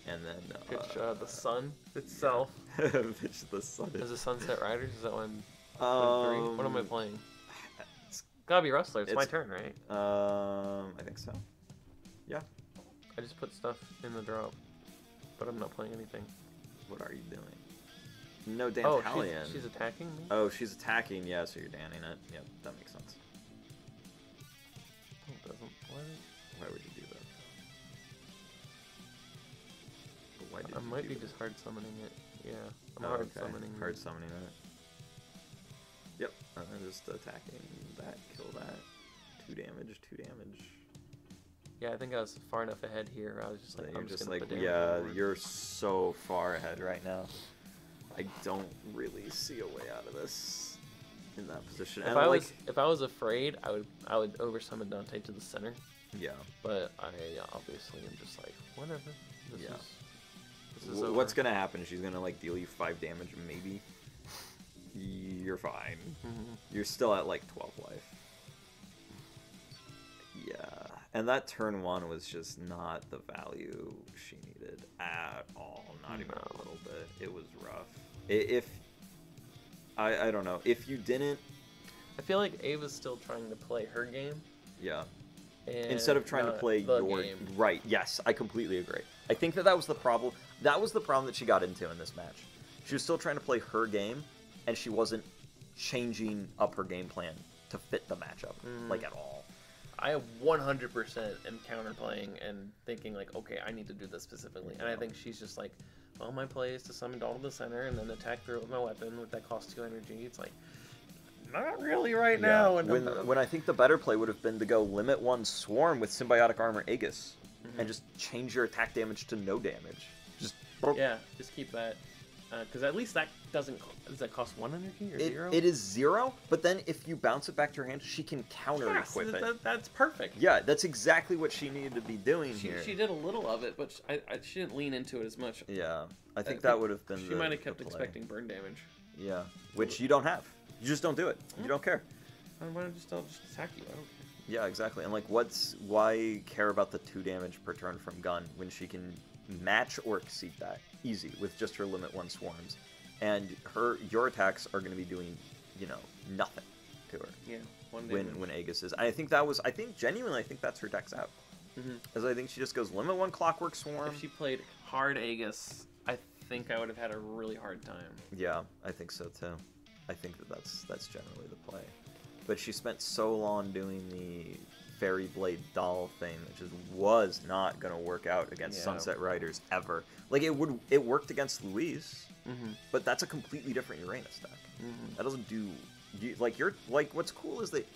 and then... Pitch the sun itself. Pitch the sun. Is it Sunset Riders? Is that one? 3? What am I playing? It's gotta be Rustler. It's my turn, right? I think so. Yeah. I just put stuff in the drop, but I'm not playing anything. What are you doing? No Dantalion. Oh, she's attacking me? Oh, she's attacking, yeah, so you're danning it. Yep, that makes sense. No, it doesn't. Why would you do that? But why did I might be just hard summoning it. Yeah, I'm hard summoning it. Hard summoning it. Yep, and then just attacking that, kill that. 2 damage, 2 damage. Yeah, I think I was far enough ahead here. I was just like, I'm just like, yeah, you're so far ahead right now. I don't really see a way out of this in that position. If I was afraid, I would oversummon Dante to the center. Yeah. But I obviously am just like, whatever. This is over. What's gonna happen? She's gonna like deal you 5 damage, maybe. You're fine. You're still at like 12 life. Yeah. And that turn 1 was just not the value she needed at all. Not even a little bit. It was rough. If I don't know. If you didn't... I feel like Ava's still trying to play her game. Yeah. Instead of trying to play your game. Right. Yes, I completely agree. I think that was the problem. That was the problem that she got into in this match. She was still trying to play her game, and she wasn't changing up her game plan to fit the matchup, like, at all. I 100% am counterplaying and thinking, like, okay, I need to do this specifically. And I think she's just like, well, my play is to summon Dawn to the center and then attack through it with my weapon, that costs 2 energy. It's like, not really right now. And when I think the better play would have been to go limit 1 Swarm with Symbiotic Armor Aegis and just change your attack damage to no damage. Yeah, just keep that. Because at least that doesn't... Does that cost 1 energy or 0? It is 0, but then if you bounce it back to her hand, she can counter-equip it. That's perfect. Yeah, that's exactly what she needed to be doing here. She did a little of it, but she didn't lean into it as much. Yeah, I think that would have been She might have kept expecting burn damage. Yeah, which you don't have. You just don't do it. You don't care. Why don't I just attack you? I don't care. Yeah, exactly. And like, why care about the 2 damage per turn from gun when she can match or exceed that easy with just her limit 1 swarms, and your attacks are going to be doing, nothing to her. Yeah, 1 damage. When Aegis is. I think genuinely that's her deck's out. As I think she just goes limit 1 Clockwork Swarm. If she played hard Aegis, I think I would have had a really hard time. Yeah, I think so too. I think that's generally the play. But she spent so long doing the Fairy Blade Doll thing that just was not going to work out against Sunset Riders ever. Like, it worked against Louise, but that's a completely different Uranus deck. That doesn't do... what's cool is that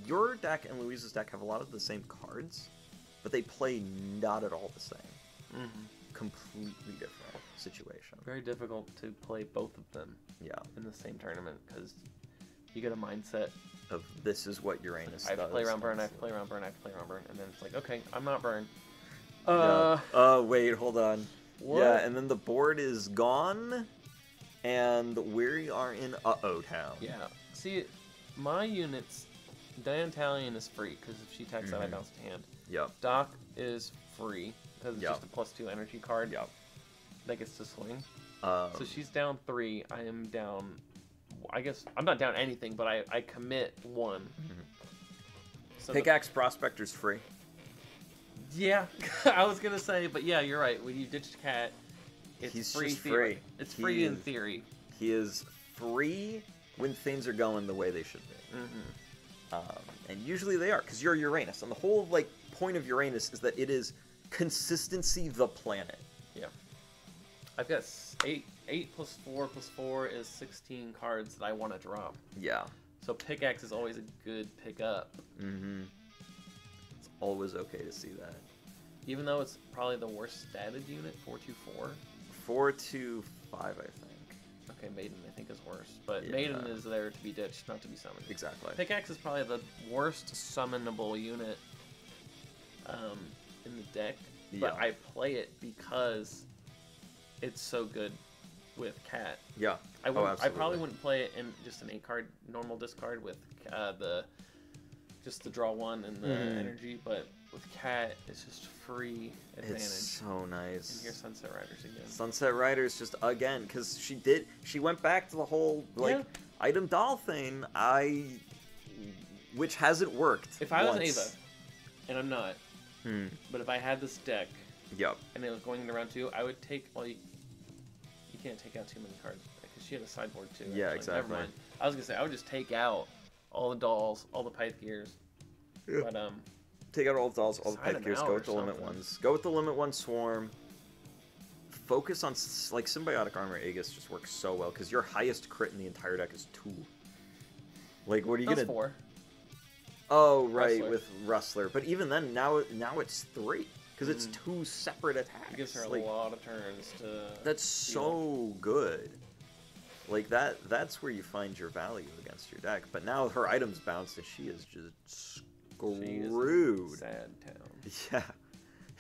your deck and Louise's deck have a lot of the same cards, but they play not at all the same. Completely different situation. Very difficult to play both of them in the same tournament, because you get a mindset of this is what Uranus does. I have to play around burn, I have to play around burn, I have to play around burn, and then it's like, okay, I'm not burn. Wait, hold on. What? Yeah, and then the board is gone, and we are in uh-oh town. Yeah. See, my units, Dantalion is free, because if she attacks that, I bounce to hand. Yep. Doc is free, because it's just a +2 energy card. Yep. That gets to swing. So she's down 3, I am down... I guess I'm not down anything, but I commit 1. So Pickaxe Prospector's free. Yeah, I was gonna say, but yeah, you're right. When you ditch Cat, it's free. It's free in theory. He is free when things are going the way they should be. And usually they are, because you're Uranus. And the whole point of Uranus is that it is consistency the planet. Yeah. I've got 8 plus 4 plus 4 is 16 cards that I want to drop. Yeah. So Pickaxe is always a good pickup. It's always okay to see that. Even though it's probably the worst statted unit, 4-2-4. 4-2-5, I think. Okay, Maiden I think is worse, but Maiden is there to be ditched, not to be summoned. Exactly. Pickaxe is probably the worst summonable unit in the deck. but Yeah. I play it because it's so good with Cat. Yeah. I Oh, probably absolutely. wouldn't play it in just an 8-card normal discard with just the draw one and the energy, but with Cat, it's just free advantage. It's so nice. And here's Sunset Riders again. Sunset Riders just again because she went back to the whole item doll thing. Which hasn't worked. If I was once. Ava, and I'm not, but if I had this deck, yep, and it was going into round 2, I would take. Well, you can't take out too many cards because she had a sideboard too. Yeah, actually. exactly. Never mind. I was gonna say I would just take out all the dolls, all the Pyth Gears. Yeah. But take out all the dolls, all the side Pyth them Gears. out Go or with the limit something. ones. Go with the limit one Swarm. Focus on like Symbiotic Armor Aegis just works so well because your highest crit in the entire deck is 2. Like, what are you that's gonna? 4. Oh, right, Rustler. with Rustler. But even then, now it's 3 because it's 2 separate attacks. It gives her a like, lot of turns to. that's so good. Like that's where you find your value against your deck. But now her items bounced and she is just She is in screwed. sad town. Yeah.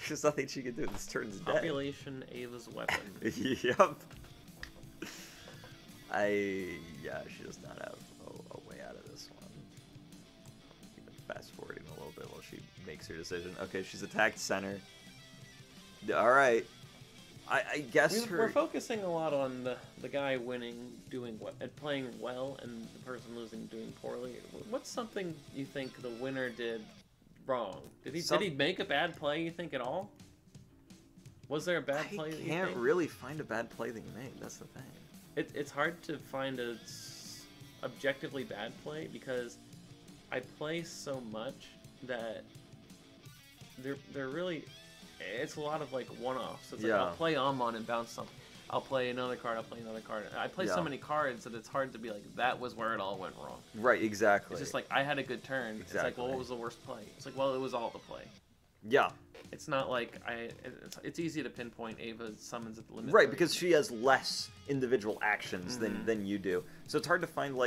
There's nothing she can do. This turn's dead. Population Ava's weapon. Yep. She does not have a way out of this one. Even fast forwarding a little bit while she makes her decision. Okay, she's attacked center. Alright. I guess We're focusing a lot on the guy winning, and playing well, and the person losing doing poorly. What's something you think the winner did wrong? Did he make a bad play? You think at all? Was there a bad play? That you can't think? really find a bad play that you made. That's the thing. It's hard to find a objectively bad play because I play so much that they're really. It's a lot of like one-offs. So it's like I'll play Amon and bounce something. I'll play another card. I'll play another card. I play so many cards that it's hard to be like that was where it all went wrong. Right, exactly. It's just like I had a good turn. Exactly. It's like, well, what was the worst play? It's like, well, it was all the play. Yeah. It's not like it's easy to pinpoint Ava summons at the limit. Right, because she has less individual actions than you do. So it's hard to find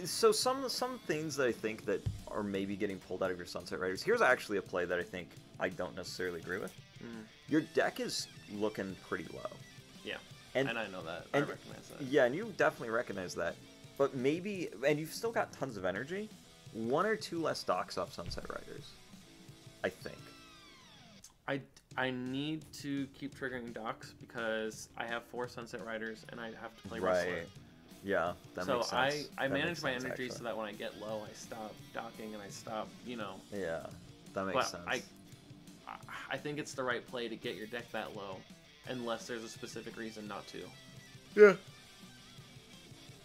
so some things that I think that are maybe getting pulled out of your Sunset Riders. Here's actually a play that I think I don't necessarily agree with. Your deck is looking pretty low. Yeah. And I know that. I recognize that. Yeah, and you definitely recognize that. But maybe, and you've still got tons of energy, 1 or 2 less docks off Sunset Riders. I think. I need to keep triggering docks because I have 4 Sunset Riders and I have to play Right. Rustler. Yeah, that makes sense. I That manage makes my sense, energy actually. so that when I get low, I stop docking and I stop, Yeah, that makes But sense. I think it's the right play to get your deck that low, unless there's a specific reason not to. Yeah.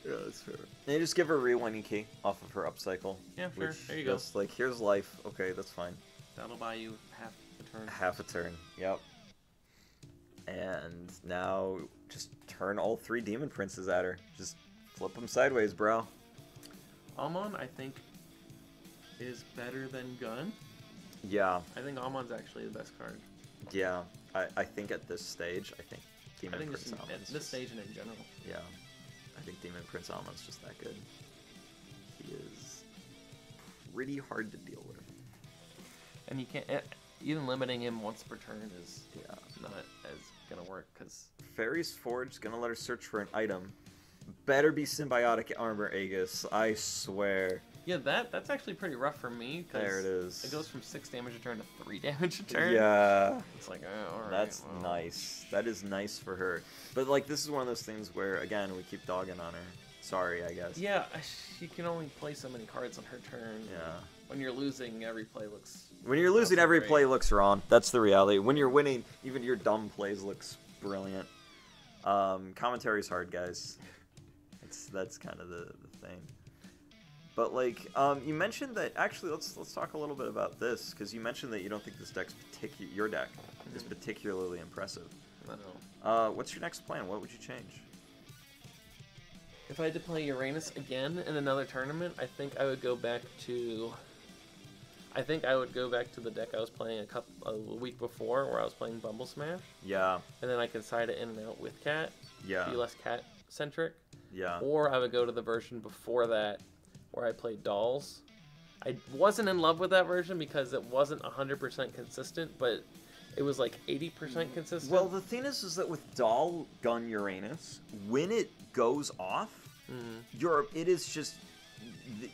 Yeah, that's fair. And you just give her a rewinding key off of her upcycle. Yeah, sure. Which There you go. just like, here's life. Okay, that's fine. That'll buy you half a turn. Half a turn. Yep. And now just turn all 3 Demon Princes at her. Just flip them sideways, bro. Amon, I think, is better than Gun. Yeah. I think Amon's actually the best card. Yeah. I think at this stage, I think Demon I think Prince at Almond's this just- stage and in general. Yeah. I think Demon Prince Almond's just that good. He is pretty hard to deal with. And you can't... Even limiting him once per turn is not as gonna work, because... Fairy's Forge gonna let her search for an item. Better be Symbiotic Armor Aegis, I swear. Yeah, that's actually pretty rough for me, because There it is. it goes from 6 damage a turn to 3 damage a turn. Yeah. It's like, oh, alright. That's well. nice. That is nice for her. But, like, this is one of those things where, again, we keep dogging on her. Sorry, I guess. Yeah, she can only play so many cards on her turn. Yeah. When you're losing, every play looks... When you're losing, not so every great. play looks wrong. That's the reality. When you're winning, even your dumb plays looks brilliant. Commentary's hard, guys. That's kind of the thing. But like, you mentioned that. Actually, let's talk a little bit about this, because you mentioned that you don't think this deck's your deck is particularly impressive. I don't know. What's your next plan? What would you change? If I had to play Uranus again in another tournament, I think I would go back to... the deck I was playing a week before, where I was playing Bumble Smash, Yeah. and then I could side it in and out with Cat, Yeah. be less Cat-centric. Yeah. Or I would go to the version before that, where I played Dolls. I wasn't in love with that version because it wasn't 100% consistent, but it was like 80% consistent. Well, the thing is that with Doll Gun Uranus, when it goes off, it is just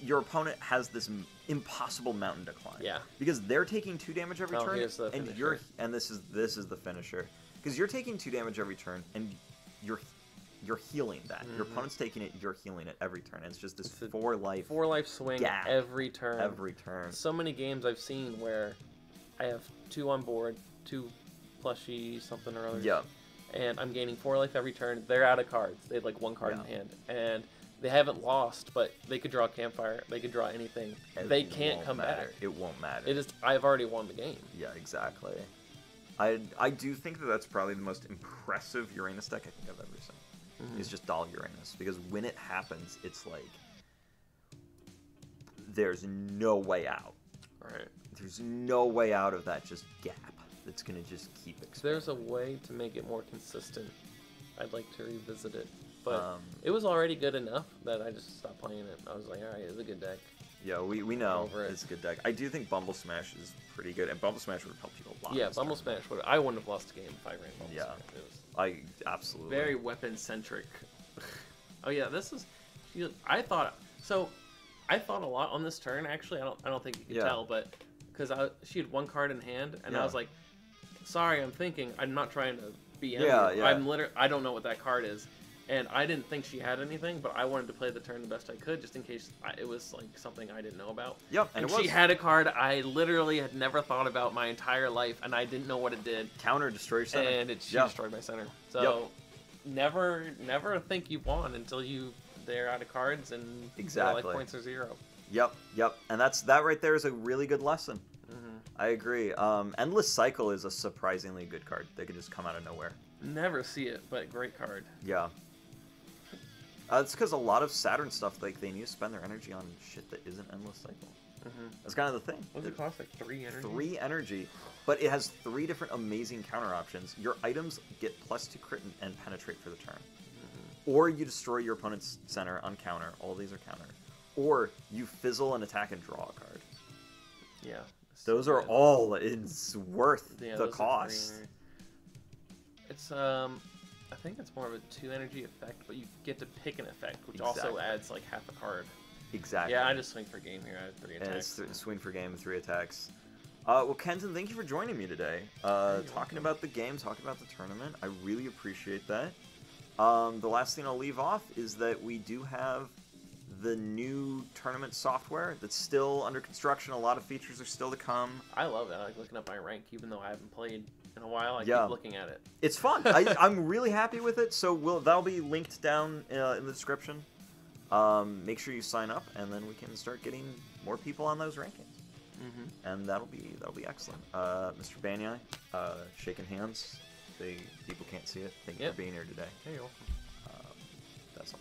your opponent has this impossible mountain decline. Yeah. Because they're taking 2 damage every turn, here's the and finisher. this is the finisher. Because you're taking 2 damage every turn, and you're healing that. Your opponent's taking it, you're healing it every turn. And it's just this 4 life swing gap every turn. Every turn. So many games I've seen where I have 2 on board, 2 plushie something or other. Yeah. And I'm gaining 4 life every turn. They're out of cards. They have like 1 card in hand. And they haven't lost, but they could draw a campfire. They could draw anything. They can't come back. It won't matter. It is. I've already won the game. Yeah, exactly. I do think that that's probably the most impressive Uranus deck I think I've ever seen. It's just Doll Uranus, because when it happens, it's like there's no way out. Right. There's no way out of that just gap that's gonna just keep expanding. There's a way to make it more consistent. I'd like to revisit it, but it was already good enough that I just stopped playing it. I was like, all right, it's a good deck. Yeah, we know it's a good deck. I do think Bumble Smash is pretty good, and Bumble Smash would have helped you a lot. Yeah, Bumble Smash would. I wouldn't have lost the game if I ran Bumble Smash. It was I absolutely very weapon centric. Oh yeah, this is. I thought so. I thought a lot on this turn. Actually, I don't think you could tell, but because she had 1 card in hand, and I was like, sorry, I'm thinking. I'm not trying to be. I'm literally. I don't know what that card is. And I didn't think she had anything, but I wanted to play the turn the best I could, just in case it was like something I didn't know about. Yep, and she had a card I literally had never thought about my entire life, and I didn't know what it did. Counter, destroy your center. And she destroyed my center. So never think you won until they're out of cards and your life points are 0. Yep. And that right there is a really good lesson. I agree. Endless Cycle is a surprisingly good card. They could just come out of nowhere. Never see it, but great card. Yeah. It's because a lot of Saturn stuff, like, they need to spend their energy on shit that isn't Endless Cycle. That's kind of the thing. What does it cost? Like 3 energy? 3 energy, but it has 3 different amazing counter options. Your items get +2 crit and penetrate for the turn. Or you destroy your opponent's center on counter. All these are counter. Or you fizzle an attack and draw a card. Yeah. Those are all worth the cost. It's I think it's more of a 2 energy effect, but you get to pick an effect, which also adds like half a card. Exactly. Yeah, I just swing for game here. I have 3 attacks. And it's swing for game with 3 attacks. Well, Kenton, thank you for joining me today. Talking about the game, talking about the tournament. I really appreciate that. The last thing I'll leave off is that we do have the new tournament software that's still under construction. A lot of features are still to come. I love it. I like looking up my rank, even though I haven't played in a while. I keep looking at it. It's fun. I'm really happy with it. So that'll be linked down in the description. Make sure you sign up, and then we can start getting more people on those rankings. And that'll be excellent. Mr. Banyai, shaking hands. People can't see it. Thank you for being here today. Hey, you're welcome. That's all.